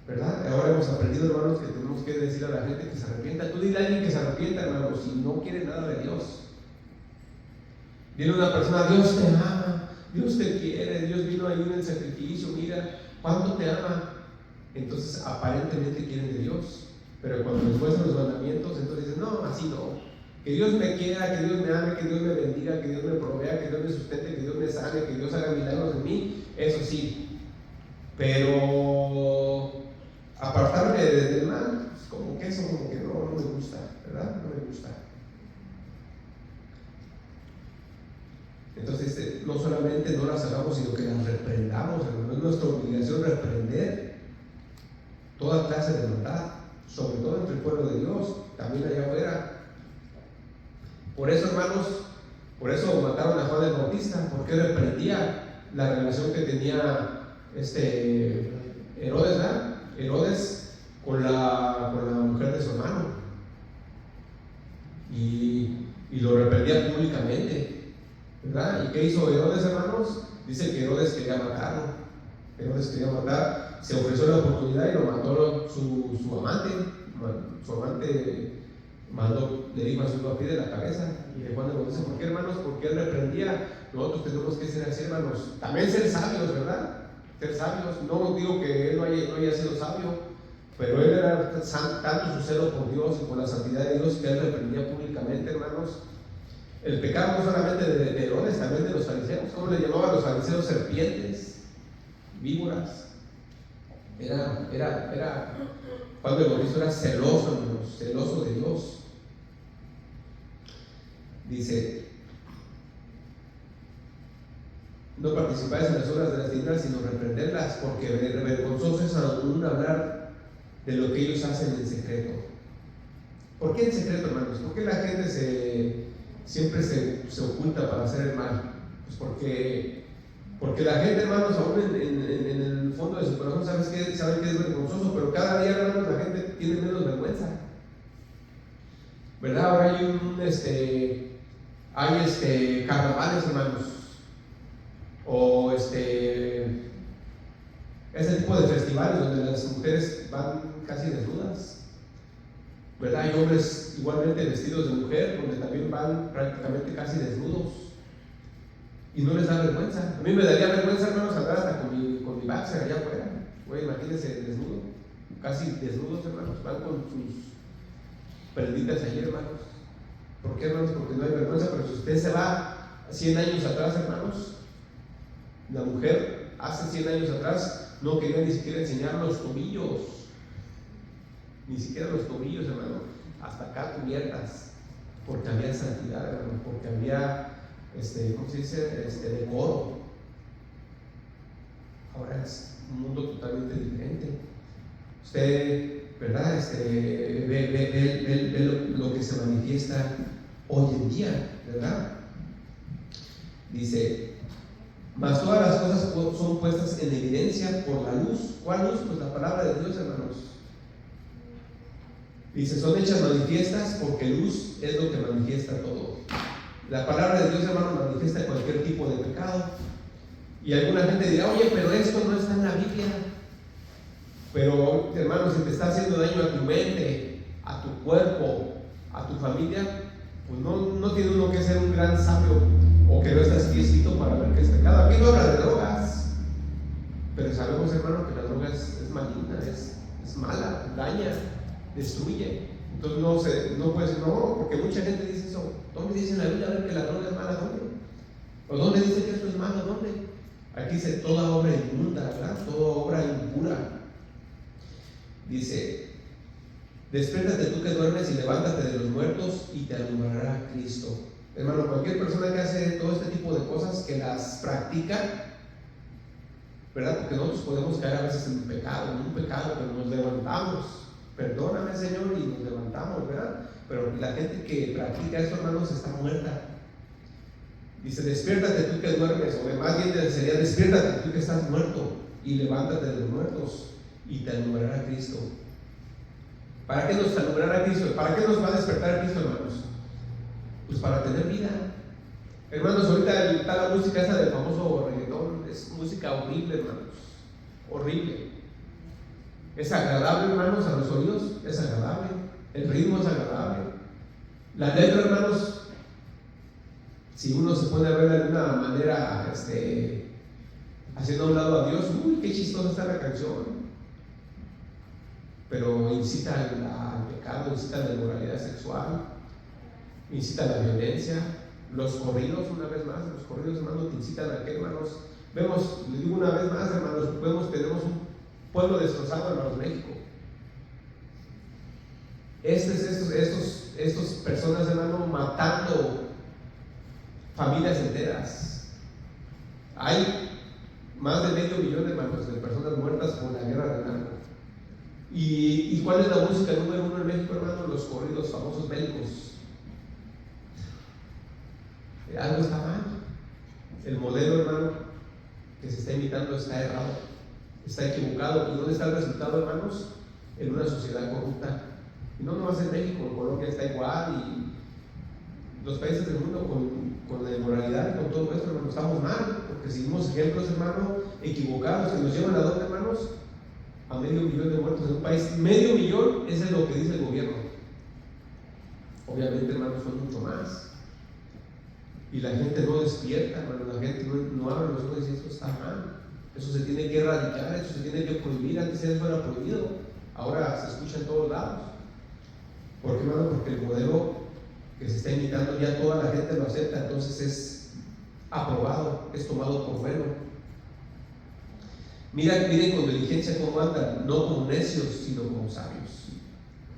¿verdad? Ahora hemos aprendido, hermanos, que tenemos que decir a la gente que se arrepienta. Tú dile a alguien que se arrepienta, hermano, si no quiere nada de Dios. Viene una persona, Dios te ama, Dios te quiere, Dios vino ahí en el sacrificio, mira cuánto te ama. Entonces aparentemente quieren de Dios, pero cuando les muestran los mandamientos, entonces dicen, no, así no. Que Dios me quiera, que Dios me ame, que Dios me bendiga, que Dios me provea, que Dios me sustente, que Dios me sane, que Dios haga milagros en mí, eso sí. Pero apartarme del mal, pues como que eso como que no me gusta, ¿verdad? No me gusta. Entonces, no solamente no las hagamos, sino que las reprendamos, hermano. Es nuestra obligación reprender toda clase de maldad, sobre todo entre el pueblo de Dios, también allá afuera. Por eso, hermanos, por eso mataron a Juan el Bautista, porque reprendía la relación que tenía Herodes, ¿verdad? Herodes con la mujer de su hermano. Y lo reprendía públicamente, ¿verdad? ¿Y qué hizo Herodes, hermanos? Dice que Herodes quería matarlo. Herodes quería matar, se ofreció la oportunidad y lo mató su amante. Su amante le dijo a su hijo, pide la cabeza. Y Juan el Bautista, ¿por qué, hermanos? Porque él reprendía. Nosotros tenemos que ser así, hermanos. También ser sabios, ¿verdad? Ser sabios. No digo que él no haya sido sabio, pero él era tanto su celo por Dios y por la santidad de Dios que él reprendía públicamente, hermanos. El pecado no solamente de Herodes, también de los fariseos. ¿Cómo le llamaban a los fariseos? Serpientes, víboras. Juan el Bautista era celoso, hermanos, celoso de Dios. Dice, no participáis en las obras de las tinieblas, sino reprenderlas, porque vergonzoso es aún hablar de lo que ellos hacen en secreto. ¿Por qué en secreto, hermanos? ¿Por qué la gente siempre se oculta para hacer el mal? Pues porque la gente, hermanos, aún en el fondo de su corazón saben que es vergonzoso, pero cada día, hermanos, la gente tiene menos vergüenza, ¿verdad? Ahora hay carnavales, hermanos, o ese tipo de festivales donde las mujeres van casi desnudas, ¿verdad? Hay hombres igualmente vestidos de mujer, donde también van prácticamente casi desnudos y no les da vergüenza. A mí me daría vergüenza, hermanos, andar hasta con mi boxer allá afuera. Güey, imagínense desnudo, casi desnudos, hermanos, van con sus prenditas allí, hermanos. ¿Por qué, hermanos? Porque no hay vergüenza. Pero si usted se va 100 años atrás, hermanos, la mujer hace 100 años atrás no quería ni siquiera enseñar los tobillos, ni siquiera los tobillos, hermano, hasta acá cubiertas, porque había santidad, hermano, porque había ¿cómo se dice? Decoro. Ahora es un mundo totalmente diferente. Usted, ¿verdad? Ve lo que se manifiesta hoy en día, ¿verdad? Dice, mas todas las cosas son puestas en evidencia por la luz. ¿Cuál luz? Pues la palabra de Dios, hermanos. Dice, son hechas manifiestas porque luz es lo que manifiesta todo. La palabra de Dios, hermano, manifiesta cualquier tipo de pecado. Y alguna gente dirá, oye, pero esto no está en la Biblia. Pero, hermano, si te está haciendo daño a tu mente, a tu cuerpo, a tu familia, pues no tiene uno que ser un gran sabio o que no está así escrito para ver qué es pecado. Aquí no habla de drogas, pero sabemos, hermano, que la droga es maligna, es mala, daña, destruye. Entonces no puede ser, no, porque mucha gente dice eso. ¿Dónde dice en la Biblia que la droga es mala? ¿Dónde? ¿O dónde dice que esto es malo? ¿Dónde? Aquí dice toda obra inmunda, ¿verdad? Toda obra impura. Dice, despiértate tú que duermes y levántate de los muertos y te alumbrará Cristo. Hermano, cualquier persona que hace todo este tipo de cosas, que las practica, ¿verdad? Porque nosotros podemos caer a veces en un pecado, pero nos levantamos. Perdóname, Señor, y nos levantamos, ¿verdad? Pero la gente que practica esto, hermanos, está muerta. Dice, despiértate tú que duermes, o más bien sería, despiértate tú que estás muerto y levántate de los muertos y te alumbrará Cristo. ¿Para qué nos alumbrará Cristo? ¿Para qué nos va a despertar Cristo, hermanos? Pues para tener vida. Hermanos, ahorita está la música esa del famoso reggaetón, es música horrible, hermanos, horrible. Es agradable, hermanos, a los oídos, es agradable. El ritmo es agradable. La letra, hermanos, Si uno se pone a ver de una manera, haciendo a un lado a Dios, uy, qué chistosa está la canción. Pero incita al pecado, incita a la inmoralidad sexual, incita a la violencia. Los corridos, una vez más, los corridos, hermanos, te incitan a que, hermanos, vemos, les digo una vez más, hermanos, tenemos un pueblo destrozado, hermanos, México. Estos personas, hermano, matando familias enteras. Hay más de 500,000, hermanos, de personas muertas por la guerra del narco. ¿Y cuál es la música número 1 en México, hermano? Los corridos famosos bélicos. Algo está mal. El modelo, hermano, que se está imitando está errado, está equivocado. ¿Y dónde está el resultado, hermanos? En una sociedad corrupta. Y no nomás en México, en Colombia está igual, y los países del mundo con la inmoralidad y con todo esto, hermano, estamos mal, porque seguimos ejemplos, hermano, equivocados, que nos llevan a dónde, hermanos, a 500,000 de muertos en un país. 500,000, eso es lo que dice el gobierno. Obviamente, hermanos, son mucho más. Y la gente no despierta, hermano, la gente no abre los ojos y dice: esto está mal, eso se tiene que erradicar, eso se tiene que prohibir. Antes eso era prohibido, ahora se escucha en todos lados. ¿Por qué, hermano? Porque el modelo que se está imitando ya toda la gente lo acepta, entonces es aprobado, es tomado por bueno. Miren con diligencia cómo andan, no como necios, sino como sabios.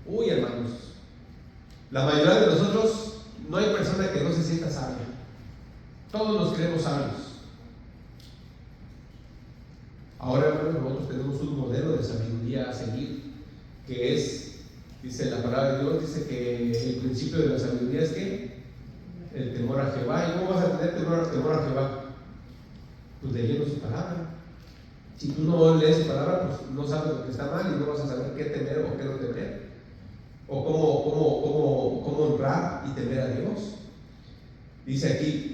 Uy, hermanos, la mayoría de nosotros, no hay persona que no se sienta sabia. Todos nos creemos sabios. Ahora, hermanos, nosotros tenemos un modelo de sabiduría a seguir, que es, dice la palabra de Dios, dice que el principio de la sabiduría es que el temor a Jehová. ¿Y cómo vas a tener temor a Jehová? Pues leyendo su palabra. Si tú no lees su palabra, pues no sabes lo que está mal y no vas a saber qué temer o qué no temer, o cómo honrar y temer a Dios. Dice aquí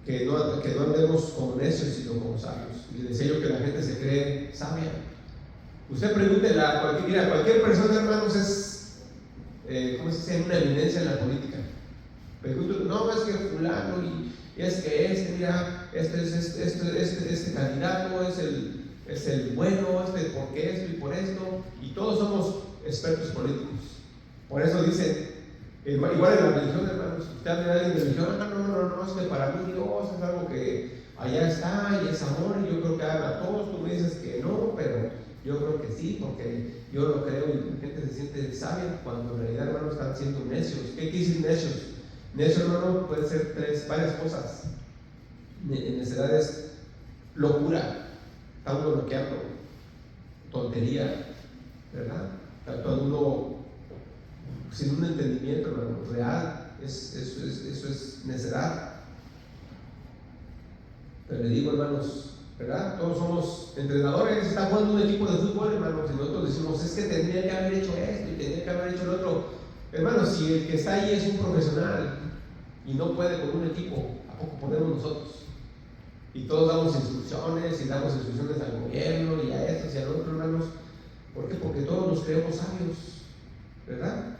que no andemos como necios, sino como sabios. Y les decía yo que la gente se cree sabia. Usted pregúntele a cualquier persona, hermanos, es, ¿cómo se dice?, una eminencia en la política. Pregúntele: no, es que fulano, y es que mira, este candidato es el bueno, porque esto y por esto, y todos somos expertos políticos. Por eso dicen, igual en la religión, hermanos, usted habla de alguien de religión: no, es que para mí Dios es algo que allá está y es amor, y yo creo que ama a todos. Tú me dices que no, pero yo creo que sí, porque yo lo creo, y la gente se siente sabia, cuando en realidad, hermanos, están siendo necios. ¿Qué quiere decir necios? Necio, hermano, puede ser varias cosas. Necedad es locura, está uno bloqueando, tontería, ¿verdad? Está uno sin un entendimiento, hermano, real. Eso es necedad. Pero le digo, hermanos, ¿verdad? Todos somos entrenadores. Está jugando un equipo de fútbol, hermanos, y nosotros decimos: es que tendría que haber hecho esto y tendría que haber hecho lo otro. Hermanos, si el que está ahí es un profesional y no puede con un equipo, ¿a poco podemos nosotros? Y todos damos instrucciones, y damos instrucciones al gobierno y a estos y al otro, hermanos. ¿Por qué? Porque todos nos creemos sabios, ¿verdad?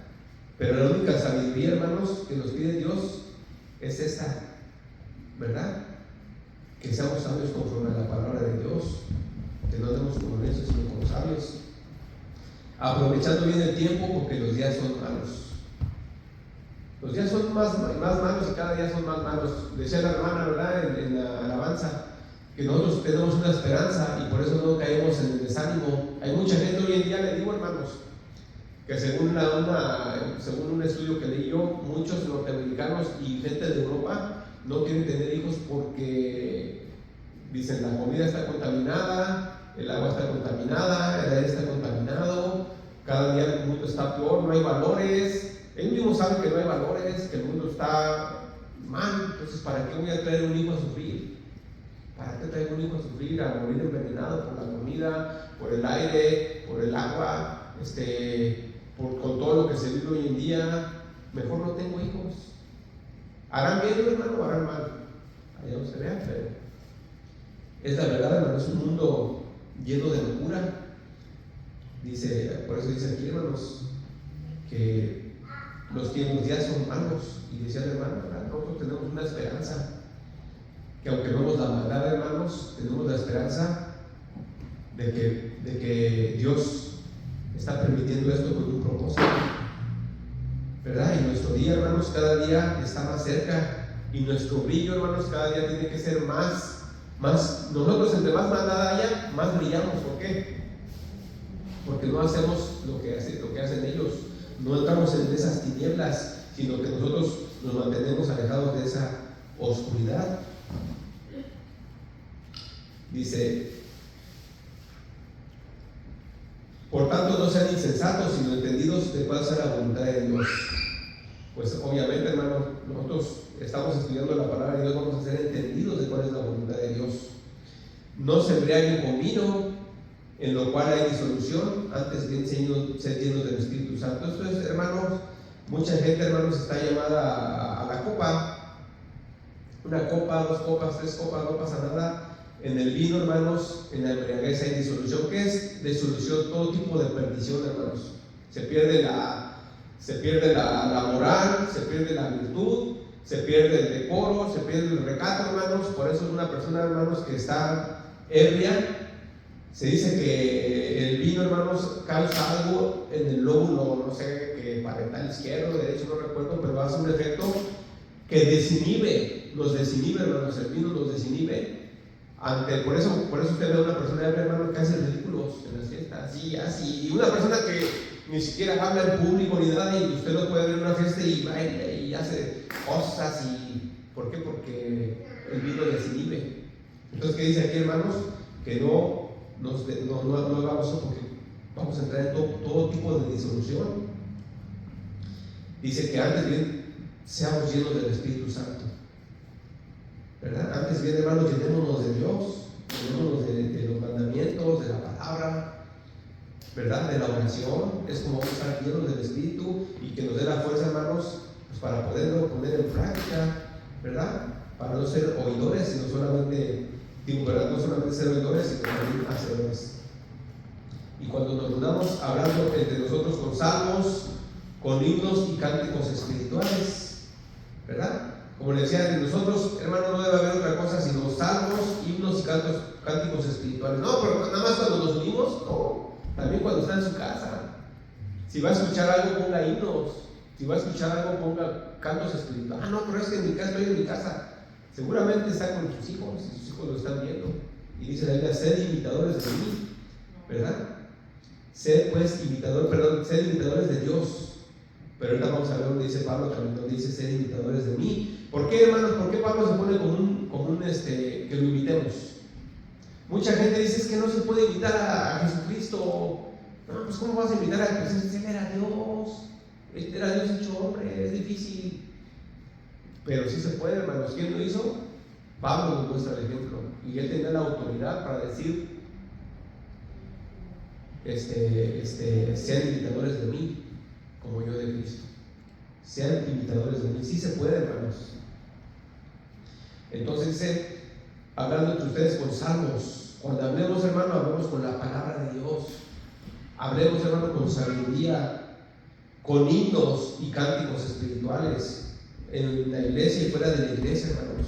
Pero la única sabiduría, hermanos, que nos pide Dios es esta, ¿verdad? Que seamos sabios conforme a la palabra de Dios, que no andemos como necios, sino como sabios, aprovechando bien el tiempo, porque los días son malos. Los días son más malos, y cada día son más malos. Decía la hermana, ¿verdad?, en la alabanza, que nosotros tenemos una esperanza y por eso no caemos en el desánimo. Hay mucha gente hoy en día, le digo, hermanos, que según un estudio que leí yo, muchos norteamericanos y gente de Europa no quieren tener hijos porque dicen: la comida está contaminada, el agua está contaminada, el aire está contaminado, cada día el mundo está peor, no hay valores. Ellos mismos saben que no hay valores, que el mundo está mal. Entonces, ¿para qué voy a traer un hijo a sufrir? ¿Para qué traigo un hijo a sufrir, a morir envenenado por la comida, por el aire, por el agua, con todo lo que se vive hoy en día? Mejor no tengo hijos. ¿Harán bien, hermano, o harán mal? Allá no se vea, pero es la verdad, hermano. Es un mundo lleno de locura. Por eso dice aquí, hermanos, que que los días son malos. Y decía el hermano, nosotros tenemos una esperanza, que aunque vemos la maldad, hermanos, tenemos la esperanza de que Dios está permitiendo esto con un propósito, ¿verdad? Y nuestro día, hermanos, cada día está más cerca, y nuestro brillo, hermanos, cada día tiene que ser más. Nosotros, entre más maldad haya, más brillamos. ¿Por qué? Porque no hacemos lo que hacen ellos, no entramos en esas tinieblas, sino que nosotros nos mantenemos alejados de esa oscuridad. Dice: por tanto, no sean insensatos, sino entendidos de cuál sea la voluntad de Dios. Pues obviamente, hermanos, nosotros estamos estudiando la palabra de Dios, vamos a ser entendidos de cuál es la voluntad de Dios. No se embriaguen con vino, en lo cual hay disolución, antes bien ser llenos del Espíritu Santo. Esto es, hermanos, mucha gente, hermanos, está llamada a la copa. Una copa, 2 copas, 3 copas, no pasa nada. En el vino, hermanos, en la embriaguez hay disolución. ¿Qué es disolución? Todo tipo de perdición, hermanos. Se pierde la moral, se pierde la virtud, se pierde el decoro, se pierde el recato, hermanos. Por eso es una persona, hermanos, que está ebria. Se dice que el vino, hermanos, causa algo en el lóbulo, no sé, que parental izquierdo, derecho, no recuerdo, pero hace un efecto que nos desinhibe, hermanos. El vino nos desinhibe. Por eso usted ve a una persona ebria, hermano, que hace ridículos en las fiestas, así, y una persona que ni siquiera habla en público ni nada, y usted lo puede ver en una fiesta y baila y hace cosas. ¿Por qué? Porque el vino desinhibe. Entonces, ¿qué dice aquí, hermanos? Que no hagamos eso, porque vamos a entrar en todo tipo de disolución. Dice que antes bien seamos llenos del Espíritu Santo, ¿verdad? Antes bien, hermanos, llenémonos de Dios, llenémonos de los mandamientos, de la palabra, ¿verdad? De la oración. Es como vamos a estar llenos del Espíritu, y que nos dé la fuerza, hermanos, pues para poderlo poner en práctica, ¿verdad? Para no ser oidores, sino solamente, ¿verdad? No solamente ser oidores, sino también hacedores. Y cuando nos unamos hablando entre nosotros con salmos, con himnos y cánticos espirituales, ¿verdad? Como le decía, entre nosotros, hermano, no debe haber otra cosa sino salmos, himnos y cánticos espirituales. No, pero nada más cuando nos unimos, no. También cuando está en su casa. Si va a escuchar algo, ponga himnos. Si va a escuchar algo, ponga cantos espirituales. No, pero es que en mi casa, estoy en mi casa. Seguramente está con sus hijos, y sus hijos lo están viendo. Y dice la Biblia: sed imitadores de mí, ¿verdad? Sed imitadores de Dios. Pero ahorita vamos a ver donde dice Pablo, también donde dice: sed imitadores de mí. ¿Por qué, hermanos? ¿Por qué Pablo se pone que lo imitemos? Mucha gente dice: es que no se puede imitar a Jesucristo. No, pues ¿cómo vas a imitar a Jesucristo? Él era Dios hecho hombre, es difícil. Pero sí se puede, hermanos. ¿Quién lo hizo? Pablo nos muestra el ejemplo, y él tenía la autoridad para decir: sean imitadores de mí, como yo de Cristo. Sean imitadores de mí. Sí se puede, hermanos. Entonces dice, hablando entre ustedes con salmos. Cuando hablemos, hermano, hablemos con la palabra de Dios. Hablemos, hermano, con sabiduría, con himnos y cánticos espirituales, en la iglesia y fuera de la iglesia, hermanos.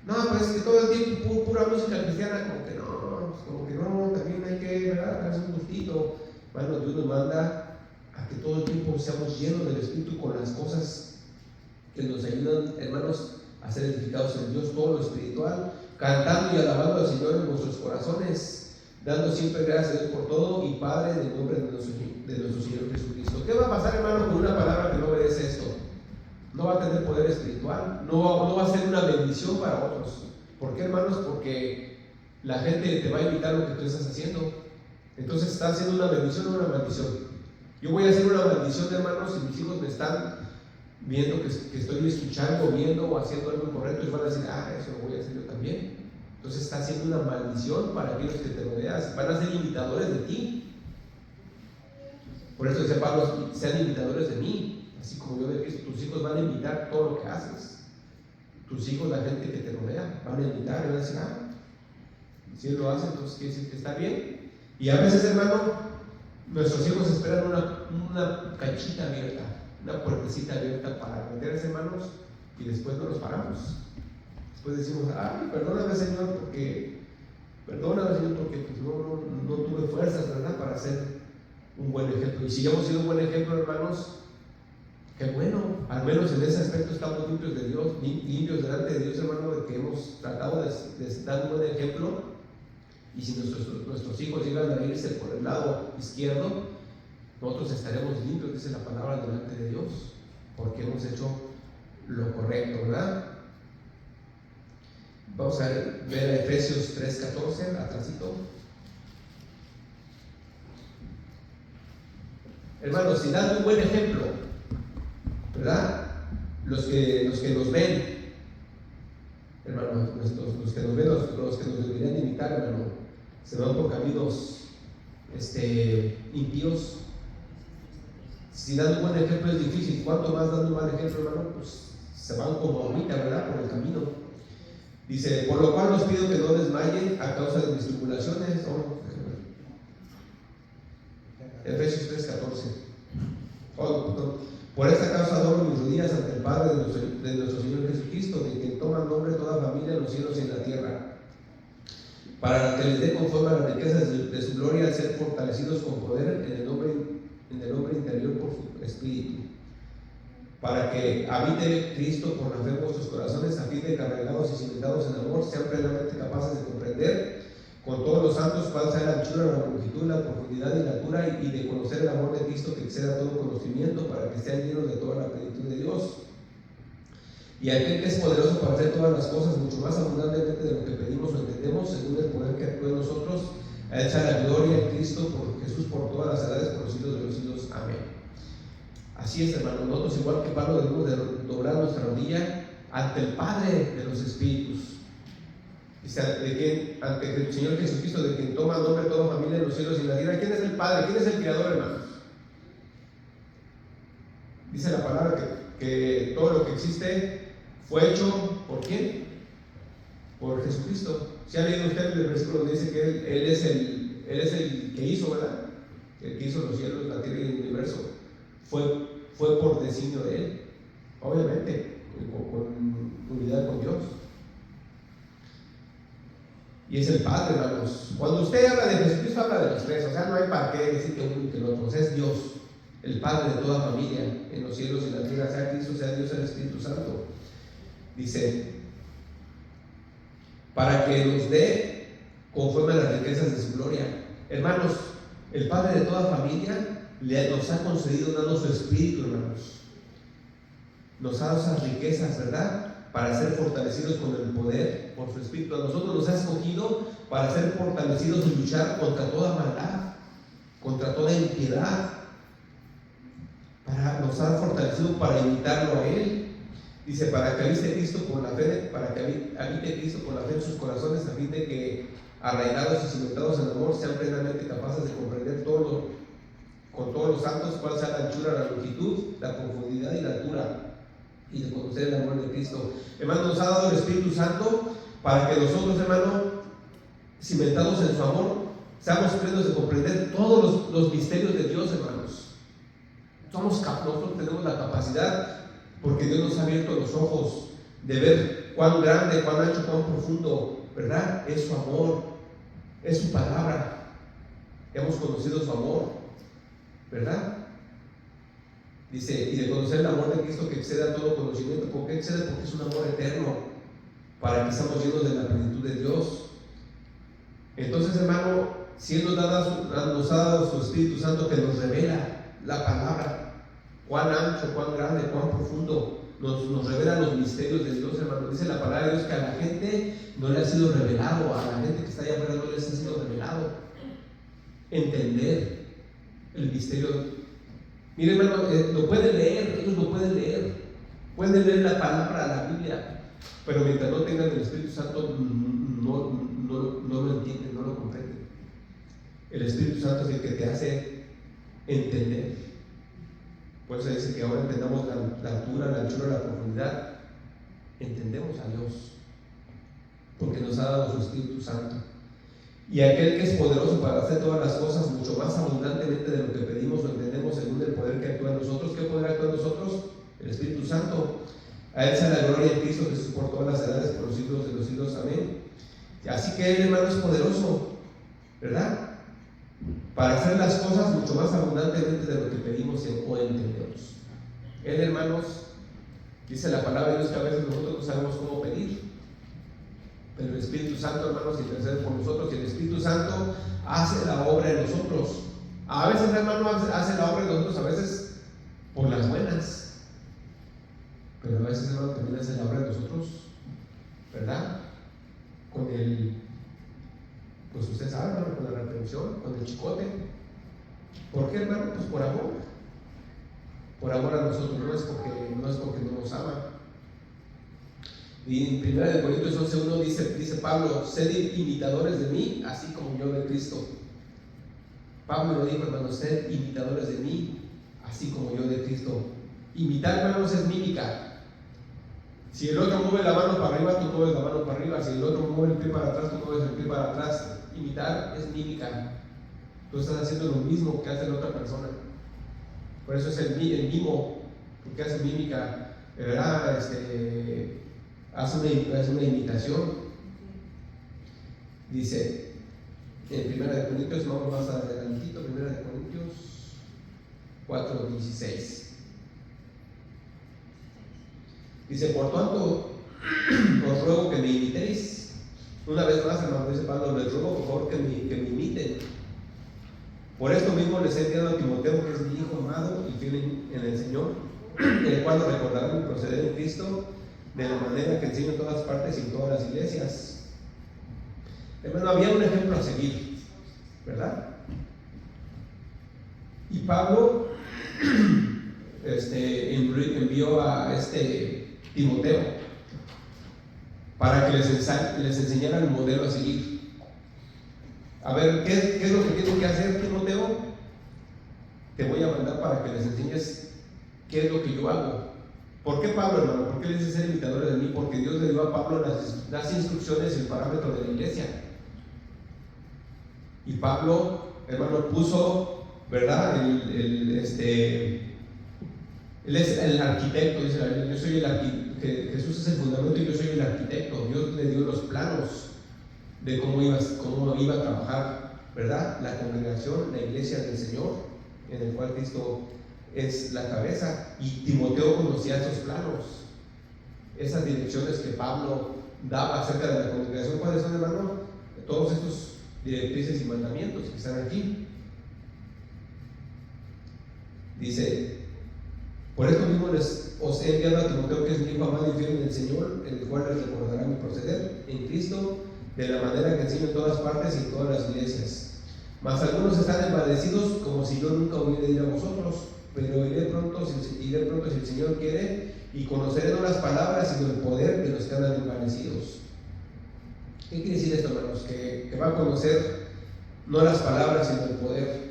No, pues es que todo el tiempo pura música cristiana, como que no, también hay que, ¿verdad?, darse un gustito. Hermano, Dios nos manda a que todo el tiempo seamos llenos del Espíritu, con las cosas que nos ayudan, hermanos, a ser edificados en Dios, todo lo espiritual, cantando y alabando al Señor en nuestros corazones, dando siempre gracias a Dios por todo, y Padre, en el nombre de nuestro Señor Jesucristo. ¿Qué va a pasar, hermano, con una palabra que no obedece esto? No va a tener poder espiritual, no va a ser una bendición para otros. ¿Por qué, hermanos? Porque la gente te va a imitar lo que tú estás haciendo. Entonces, ¿está haciendo una bendición o una maldición? Yo voy a hacer una maldición, hermanos, si mis hijos me están viendo que estoy escuchando, viendo o haciendo algo incorrecto, y van a decir: eso lo voy a hacer yo también. Entonces está haciendo una maldición para aquellos que te rodean, van a ser imitadores de ti. Por eso dice Pablo: sean imitadores de mí, así como yo de Cristo. Tus hijos van a imitar todo lo que haces. Tus hijos, la gente que te rodea, van a imitar y van a decir: si él lo hace, entonces quiere decir que está bien. Y a veces, hermano, nuestros hijos esperan una canchita abierta. una puertecita abierta para meterse, hermanos, y después no nos paramos. Después decimos, ay, perdóname Señor porque pues, no tuve fuerzas, ¿verdad?, para ser un buen ejemplo. Y si ya hemos sido un buen ejemplo, hermanos, qué bueno, al menos en ese aspecto estamos limpios de Dios, limpios delante de Dios, hermano, de que hemos tratado de dar un buen ejemplo. Y si nuestros hijos llegan a irse por el lado izquierdo, nosotros estaremos limpios, dice la palabra, delante de Dios, porque hemos hecho lo correcto, ¿verdad? Vamos a ver a Efesios 3:14, atrásito. Hermanos, si dan un buen ejemplo, ¿verdad? Los que nos ven, hermanos, los que nos ven, los que nos deberían imitar, hermano, se van por caminos impíos. Si dan un buen ejemplo es difícil, ¿cuánto más dando un mal ejemplo, hermano? Pues se van como ahorita, ¿verdad?, por el camino. Dice, por lo cual os pido que no desmayen a causa de mis tribulaciones. Efesios 3:14. Por esta causa doblo mis rodillas ante el Padre de nuestro Señor Jesucristo, de quien toma nombre toda familia en los cielos y en la tierra, para que les dé conforme a las riquezas de su gloria, al ser fortalecidos con poder en el hombre interior por su Espíritu, para que habite Cristo por la fe en vuestros corazones, a fin de que, arraigados y cimentados en amor, sean plenamente capaces de comprender con todos los santos cuál sea la anchura, la longitud, la profundidad y la altura, y de conocer el amor de Cristo que exceda todo conocimiento, para que sean llenos de toda la plenitud de Dios. Y aquel que es poderoso para hacer todas las cosas mucho más abundantemente de lo que pedimos o entendemos, según el poder que actúa en nosotros, a echar la gloria en Cristo por Jesús por todas las edades, por los siglos de los siglos. Amén. Así es, hermanos, nosotros, igual que Pablo, debemos de doblar nuestra rodilla ante el Padre de los Espíritus. Ante el Señor Jesucristo, de quien toma nombre toda familia en los cielos y en la tierra. ¿Quién es el Padre? ¿Quién es el Creador, hermanos? Dice la palabra que todo lo que existe fue hecho ¿por quién? Por Jesucristo. Si ha leído usted el versículo donde dice que Él es el que hizo, ¿verdad? El que hizo los cielos, la tierra y el universo. Fue por designio de Él, obviamente, con unidad con Dios. Y es el Padre, hermanos. Cuando usted habla de Jesucristo, habla de los tres. O sea, no hay para qué decir que uno y que el otro. O sea, es Dios, el Padre de toda familia, en los cielos y en la tierra, sea Cristo, sea Dios, sea el Espíritu Santo. Dice, para que nos dé conforme a las riquezas de su gloria. Hermanos, el Padre de toda familia nos ha concedido, dando su Espíritu, hermanos. Nos ha dado esas riquezas, ¿verdad?, para ser fortalecidos con el poder por su Espíritu. A nosotros nos ha escogido para ser fortalecidos y luchar contra toda maldad, contra toda impiedad. Nos ha fortalecido para imitarlo a Él. Dice, para que habite Cristo por la fe, en sus corazones, a fin de que, arraigados y cimentados en amor, sean plenamente capaces de comprender con todos los santos cuál sea la anchura, la longitud, la profundidad y la altura, y de conocer el amor de Cristo. Hermano, nos ha dado el Espíritu Santo para que nosotros, hermano, cimentados en su amor, seamos plenos de comprender todos los misterios de Dios, hermanos. Nosotros tenemos la capacidad, porque Dios nos ha abierto los ojos, de ver cuán grande, cuán ancho, cuán profundo, ¿verdad?, es su amor, es su palabra. Hemos conocido su amor, ¿verdad? Dice, y de conocer el amor de Cristo que excede a todo conocimiento. ¿Por qué excede? Porque es un amor eterno, para que seamos llenos de la plenitud de Dios. Entonces, hermano, si Él nos ha dado su Espíritu Santo que nos revela la palabra, cuán ancho, cuán grande, cuán profundo, nos revela los misterios de Dios, hermano. Dice la palabra de Dios que a la gente no le ha sido revelado, a la gente que está allá afuera no les ha sido revelado entender el misterio. Mire, hermano, lo pueden leer, ellos lo pueden leer la palabra, la Biblia, pero mientras no tengan el Espíritu Santo no lo entienden, no lo comprenden. El Espíritu Santo es el que te hace entender. Por eso dice que ahora entendamos la altura, la anchura, la profundidad. Entendemos a Dios, porque nos ha dado su Espíritu Santo. Y aquel que es poderoso para hacer todas las cosas mucho más abundantemente de lo que pedimos o entendemos, según el poder que actúa en nosotros. ¿Qué poder actúa en nosotros? A Él sea la gloria en Cristo Jesús por todas las edades, por los siglos de los siglos. Amén. Así que Él, hermano, es poderoso, ¿verdad? Para hacer las cosas mucho más abundantemente de lo que pedimos o entendemos. Él, hermanos, dice la palabra de Dios que a veces nosotros no sabemos cómo pedir, pero el Espíritu Santo, hermanos, intercede por nosotros, y el Espíritu Santo hace la obra en nosotros. A veces, hermano, hace la obra en nosotros, a veces por las buenas, pero a veces, hermano, también hace la obra en nosotros, ¿verdad? Con el, pues usted sabe, hermano, con la reprensión, con el chicote. ¿Por qué, hermano? Pues por amor. Por amor a nosotros, no es porque no nos ama. Y en 1 Corintios 11:1 dice Pablo: sed imitadores de mí, así como yo de Cristo. Pablo lo dijo, hermanos: sed imitadores de mí, así como yo de Cristo. Imitar, hermanos, es mímica. Si el otro mueve la mano para arriba, tú mueves la mano para arriba. Si el otro mueve el pie para atrás, tú mueves el pie para atrás. Imitar es mímica. Tú estás haciendo lo mismo que hace la otra persona. Por eso es el mimo, porque hace mímica, ¿verdad? Hace una imitación. Dice en 1 Corintios, vamos más adelantito, 1 Corintios 4:16. Dice: por tanto, os ruego que me imitéis. Una vez más, hermano, dice Pablo: les ruego por favor que me imiten. Por esto mismo les he enviado a Timoteo, que es mi hijo amado y fiel en el Señor, el cual recordará mi proceder en Cristo, de la manera que enseño en todas partes y en todas las iglesias. Hermano, había un ejemplo a seguir, ¿verdad? Y Pablo envió a Timoteo para que les enseñara el modelo a seguir. A ver, ¿qué es lo que tienes que hacer, Timoteo? Te voy a mandar para que les enseñes qué es lo que yo hago. ¿Por qué Pablo, hermano? ¿Por qué les dice ser imitadores de mí? Porque Dios le dio a Pablo las instrucciones y el parámetro de la iglesia. Y Pablo, hermano, puso, ¿verdad? Él es el arquitecto, dice la Biblia. Yo soy el arquitecto. Jesús es el fundamento y yo soy el arquitecto. Dios le dio los planos de cómo iba a trabajar, ¿verdad? La congregación, la iglesia del Señor, en el cual Cristo es la cabeza. Y Timoteo conocía esos planos, esas direcciones que Pablo daba acerca de la congregación. ¿Cuáles son, hermano? Todos estos directrices y mandamientos que están aquí. Dice: por esto mismo os he enviado a Timoteo, que es mi hijo amado y fiel en el Señor, el cual les recordará mi proceder en Cristo, de la manera que enseño en todas partes y en todas las iglesias. Mas algunos están envanecidos, como si yo nunca hubiera ido a vosotros, pero iré pronto si el Señor quiere, y conoceré no las palabras, sino el poder de los que andan envanecidos. ¿Qué quiere decir esto, hermanos? Que va a conocer no las palabras, sino el poder.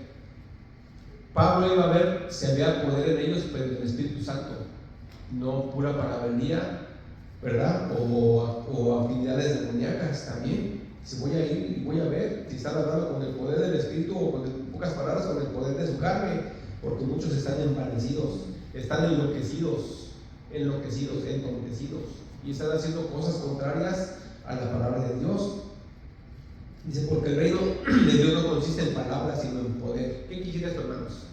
Pablo iba a ver si había poder en ellos, pero del Espíritu Santo, no pura palabrería, ¿verdad? O afinidades demoníacas también. Si voy a ir y voy a ver si están hablando con el poder del Espíritu, o en pocas palabras, con el poder de su carne, porque muchos están envanecidos, están enloquecidos, entontecidos, y están haciendo cosas contrarias a la palabra de Dios. Dice: porque el reino de Dios no consiste en palabras, sino en poder. ¿Qué quiere esto, hermanos?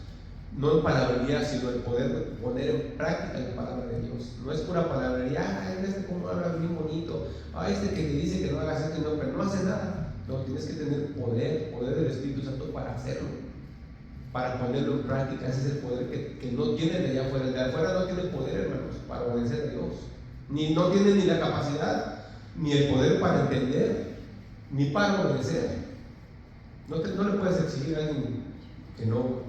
No en palabrería, sino en poder poner en práctica la palabra de Dios. No es pura palabrería: cómo habla bien bonito, que te dice que no hagas esto, no, pero no hace nada. No, tienes que tener poder del Espíritu Santo para hacerlo, para ponerlo en práctica. Ese es el poder que no tiene de allá afuera. El de afuera no tiene poder, hermanos, para obedecer a Dios. No tiene ni la capacidad, ni el poder para entender, ni para obedecer. No le puedes exigir a alguien que no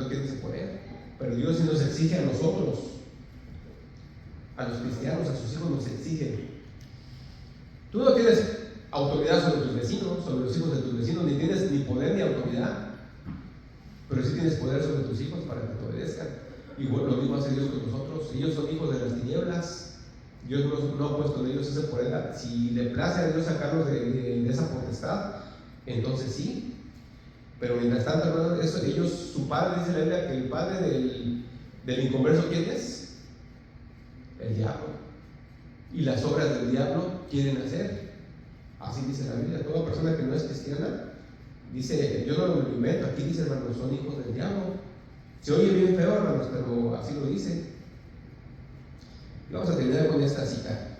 tiene ese poder. Pero Dios sí nos exige a nosotros, a los cristianos, a sus hijos nos exige. Tú no tienes autoridad sobre tus vecinos, sobre los hijos de tus vecinos, ni tienes ni poder ni autoridad, pero sí tienes poder sobre tus hijos para que te obedezcan. Y bueno, lo mismo hace Dios con nosotros. Ellos son hijos de las tinieblas. Dios no ha puesto en ellos ese poder. Si le place a Dios sacarlos de esa potestad, entonces sí. Pero mientras tanto, hermano, su padre, dice la Biblia, que el padre del inconverso, ¿quién es? el diablo. Y las obras del diablo quieren hacer. Así dice la Biblia. Toda persona que no es cristiana, dice, yo no lo invento, aquí dice, hermanos, son hijos del diablo. Se oye bien feo, hermanos, pero así lo dice. Y vamos a terminar con esta cita.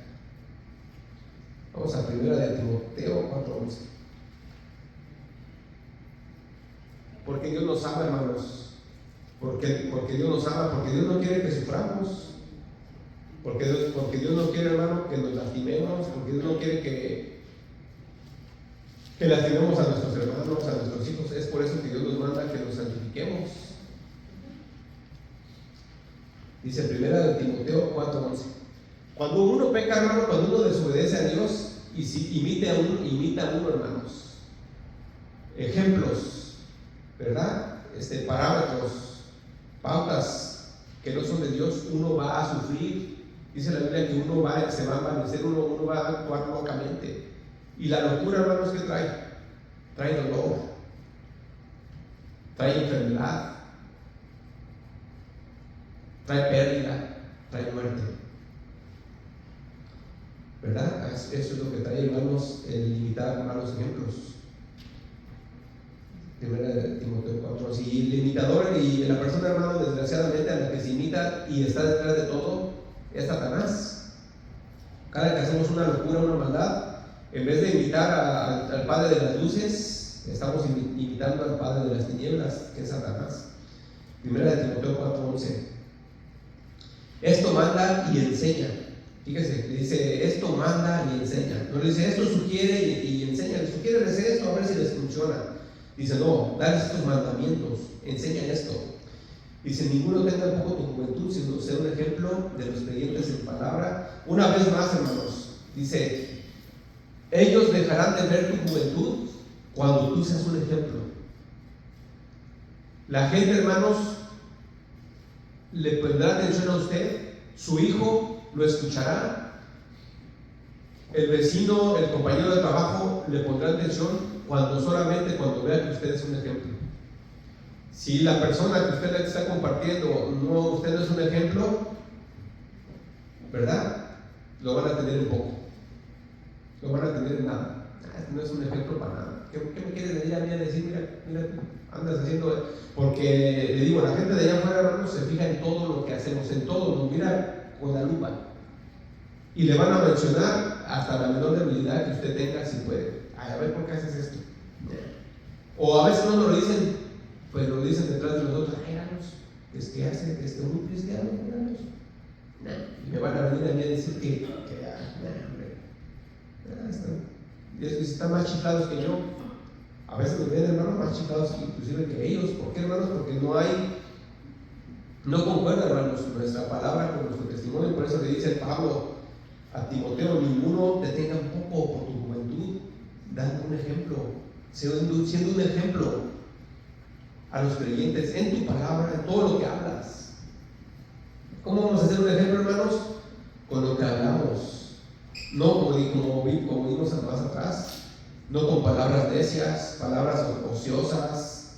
Vamos a 1 Timoteo 4:11. Porque Dios nos ama, hermanos. Porque Dios nos ama, porque Dios no quiere que suframos. Porque Dios no quiere, hermano, que nos lastimemos. Porque Dios no quiere que lastimemos a nuestros hermanos, a nuestros hijos. Es por eso que Dios nos manda que nos santifiquemos. Dice 1 Timoteo 4:11. Cuando uno peca, hermano, cuando uno desobedece a Dios, y si imita a uno, hermanos, ejemplos, ¿verdad? Parámetros, pautas que no son de Dios, uno va a sufrir. Dice la Biblia que se va a envanecer, uno va a actuar locamente. Y la locura, hermanos, ¿qué trae? Trae dolor, trae enfermedad, trae pérdida, trae muerte. ¿Verdad? Eso es lo que trae, hermanos, el imitar malos ejemplos. 1 Timoteo 4. Si el imitador y la persona, hermano, desgraciadamente a la que se imita y está detrás de todo, es Satanás. Cada que hacemos una locura, una maldad, en vez de imitar al padre de las luces, estamos imitando al padre de las tinieblas, que es Satanás. 1 Timoteo 4:11. Esto manda y enseña. Fíjese, dice, esto manda y enseña. No le dice, esto sugiere y enseña. Le sugiere hacer esto a ver si les funciona. Dice, no, dale estos mandamientos, enseña esto. Dice, ninguno tenga un poco tu juventud, sino sea un ejemplo de los creyentes en palabra. Una vez más, hermanos, dice, ellos dejarán de ver tu juventud cuando tú seas un ejemplo. La gente, hermanos, le pondrá atención a usted, su hijo lo escuchará, el vecino, el compañero de trabajo le pondrá atención solamente cuando vea que usted es un ejemplo. Si la persona que usted le está compartiendo, usted no es un ejemplo, ¿verdad? Lo van a tener un poco, lo van a tener en nada. Este no es un ejemplo para nada. ¿Qué me quieres venir a mí a decir? Mira, andas haciendo. Porque le digo, la gente de allá afuera, hermanos, se fija en todo lo que hacemos, en todo, nos mira con la lupa. Y le van a mencionar hasta la menor debilidad que usted tenga, si puede. Ay, a ver, ¿por qué haces esto? O a veces no nos lo dicen, pues lo dicen detrás de nosotros. Ay, hermanos, ¿qué hace un cristiano? Y me van a venir a mí a decir que están más chiflados que yo. A veces nos ven, hermanos, más chiflados inclusive que ellos. ¿Por qué, hermanos? Porque no concuerda, hermanos, nuestra palabra con nuestro testimonio. Por eso le dice Pablo a Timoteo, ninguno te tenga un poco por tu juventud, dando un ejemplo, siendo un ejemplo a los creyentes en tu palabra, en todo lo que hablas. ¿Cómo vamos a hacer un ejemplo, hermanos? Con lo que hablamos, no como vimos más atrás, no con palabras necias, palabras ociosas,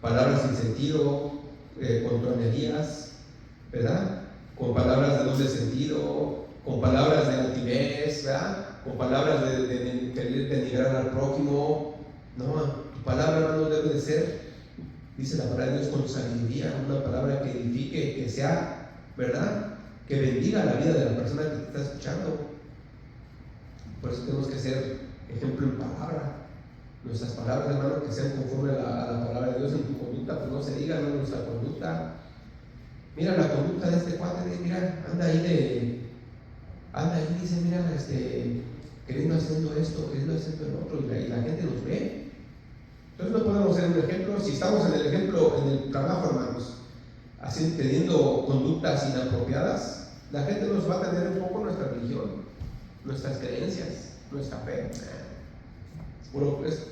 palabras sin sentido, con tronerías, ¿verdad? Con palabras de doble sentido, con palabras de altivez, ¿verdad? Con palabras de querer denigrar al prójimo. No, tu palabra, hermano, debe de ser, dice la palabra de Dios, con sabiduría, una palabra que edifique, que sea, ¿verdad? Que bendiga la vida de la persona que te está escuchando. Por eso tenemos que ser ejemplo en palabra. Nuestras palabras, hermano, que sean conforme a la palabra de Dios. En tu conducta, pues no se diga, hermano, nuestra conducta. Mira la conducta de este cuate, mira, anda ahí, dice, mira, queriendo haciendo esto, queriendo haciendo el otro, y la gente nos ve. Entonces no podemos ser un ejemplo. Si estamos en el ejemplo, en el trabajo, hermanos, así teniendo conductas inapropiadas, la gente nos va a tener un poco nuestra religión, nuestras creencias, nuestra fe.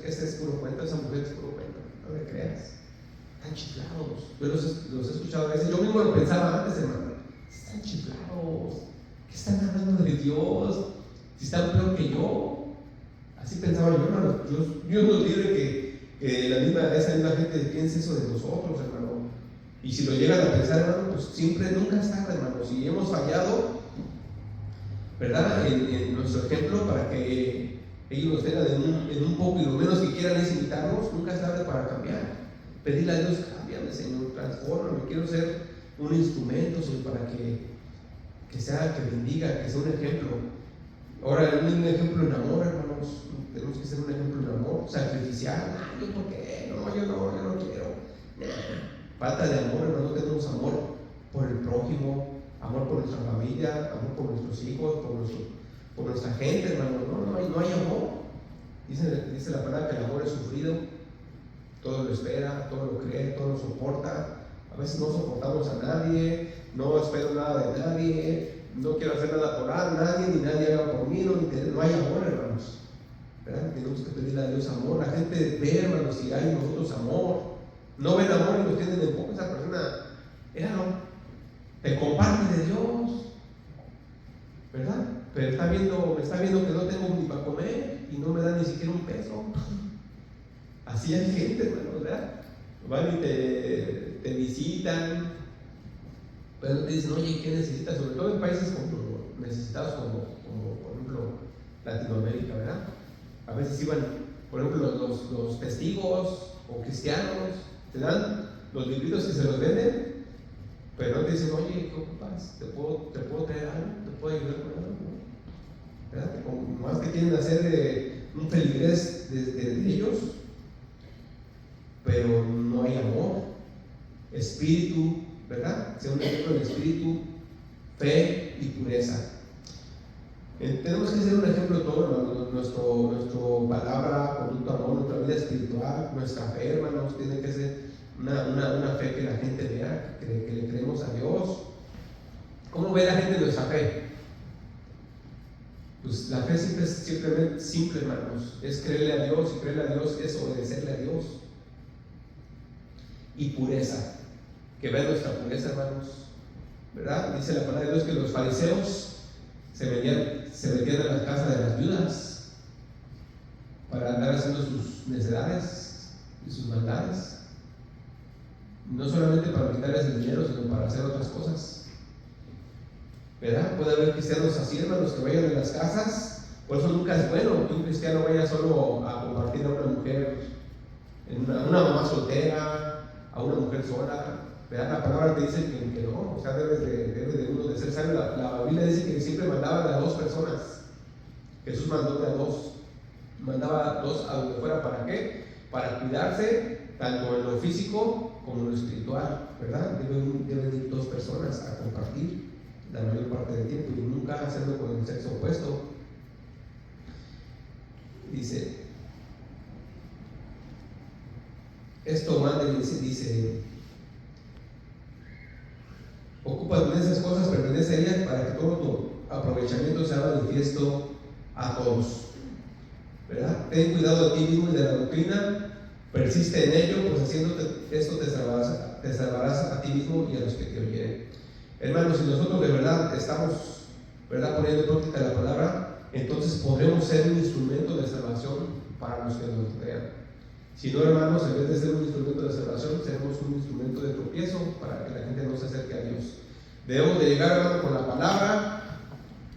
Ese es puro cuento, esa mujer es puro cuento, no le creas. Están chiflados. Yo los he escuchado a veces, yo mismo lo pensaba antes, hermano. Están chiflados. ¿Qué están hablando de Dios? Si están peor que yo. Así pensaba yo, hermano. Dios nos libre que esa misma gente piense eso de nosotros, hermano. Y si lo llegan a pensar, hermano, pues siempre, nunca es tarde, hermano. Si hemos fallado, ¿verdad? En nuestro ejemplo, para que ellos nos tengan en un poco, y lo menos que quieran es imitarnos. Nunca es tarde para cambiar. Pedirle a Dios: cámbiame, Señor, transfórmame, quiero ser un instrumento, Señor, para que sea, que bendiga, que sea un ejemplo. Ahora, un ejemplo en amor, hermanos. Tenemos que ser un ejemplo en amor, sacrificial. ¿Yo por qué? No, yo no quiero. Falta de amor, hermano. No tenemos amor por el prójimo, amor por nuestra familia, amor por nuestros hijos, por nuestra gente, hermano. No hay amor. Dice la palabra que el amor es sufrido, todo lo espera, todo lo cree, todo lo soporta. A veces no soportamos a nadie, no espero nada de nadie, no quiero hacer nada por nadie, ni nadie haga por mí. No hay amor, hermanos, ¿verdad? Tenemos que pedirle a Dios amor. La gente ve, hermanos, si hay en nosotros amor. No ven amor y nos tienen en poco. Esa persona, no te comparte de Dios, ¿verdad? Pero me está viendo que no tengo ni para comer y no me da ni siquiera un peso. Así hay gente, hermanos, ¿verdad? Van y te visitan, pero te dicen: oye, ¿qué necesitas? Sobre todo en países como necesitados como por ejemplo Latinoamérica, ¿verdad? A veces iban, por ejemplo, los testigos o cristianos, te dan los libritos que se los venden, pero no te dicen: oye, ¿qué ocupas? ¿Te puedo traer algo? ¿Te puedo ayudar con algo? ¿Verdad? Como más que quieren hacer un feligrés de ellos, pero no hay amor, espíritu, ¿verdad? Sea un ejemplo de espíritu, fe y pureza. Tenemos que ser un ejemplo de todo, hermano. Nuestro palabra, conducta, amor, nuestra vida espiritual, nuestra fe, hermanos, tiene que ser una fe que la gente vea, que le creemos a Dios. ¿Cómo ve la gente nuestra fe? Pues la fe siempre es simplemente simple, hermanos. Es creerle a Dios, y creerle a Dios es obedecerle a Dios. Y pureza, que vea nuestra pureza, hermanos, ¿verdad? Dice la palabra de Dios que los fariseos se metían a las casas de las viudas para andar haciendo sus necedades y sus maldades, no solamente para quitarles el dinero, sino para hacer otras cosas, ¿verdad? Puede haber cristianos así, hermanos, que vayan a las casas. Por eso nunca es bueno que un cristiano vaya solo a compartir a una mujer, a una mamá soltera, a una mujer sola, ¿verdad? La palabra te dice que no, o sea, debe de uno de ser sabio. La Biblia dice que siempre mandaba de a dos personas. Jesús mandó de a dos, mandaba dos a donde fuera. ¿Para qué? Para cuidarse tanto en lo físico como en lo espiritual, ¿verdad? Deben ir dos personas a compartir la mayor parte del tiempo, y nunca hacerlo con el sexo opuesto. Dice: esto mande, dice, ocúpate de esas cosas, pertenece a ellas, para que todo tu aprovechamiento sea manifiesto a todos, ¿verdad? Ten cuidado de ti mismo y de la doctrina, persiste en ello, pues haciendo esto te salvarás a ti mismo y a los que te oyeren. Hermanos, si nosotros de verdad estamos, ¿verdad?, poniendo en práctica la palabra, entonces podremos ser un instrumento de salvación para los que nos rodean. Si no, hermanos, en vez de ser un instrumento de salvación, seremos un instrumento de tropiezo para que la gente no se acerque a Dios. Debemos de llegar, hermano, con la palabra,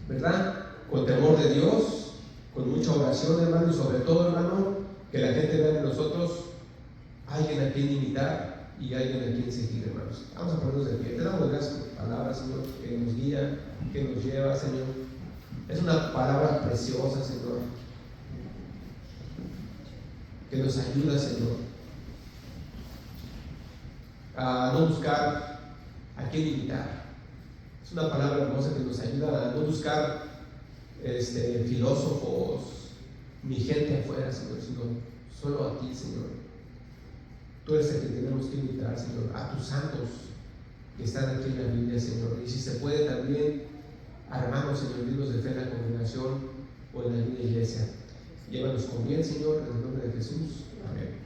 ¿verdad?, con temor de Dios, con mucha oración, hermano, y sobre todo, hermano, que la gente vea en nosotros alguien a quien imitar y alguien a quien seguir, hermanos. Vamos a ponernos de pie. Te damos gracias por tu palabra, Señor, que nos guía, que nos lleva, Señor. Es una palabra preciosa, Señor, que nos ayuda, Señor, a no buscar a quién imitar. Es una palabra hermosa que nos ayuda a no buscar filósofos ni gente afuera, Señor, sino solo a ti, Señor. Tú eres el que tenemos que imitar, Señor, a tus santos que están aquí en la Biblia, Señor. Y si se puede también, hermanos, Señor, libros de fe en la congregación o en la misma iglesia. Llévanos con bien, Señor, en el nombre de Jesús. Amén.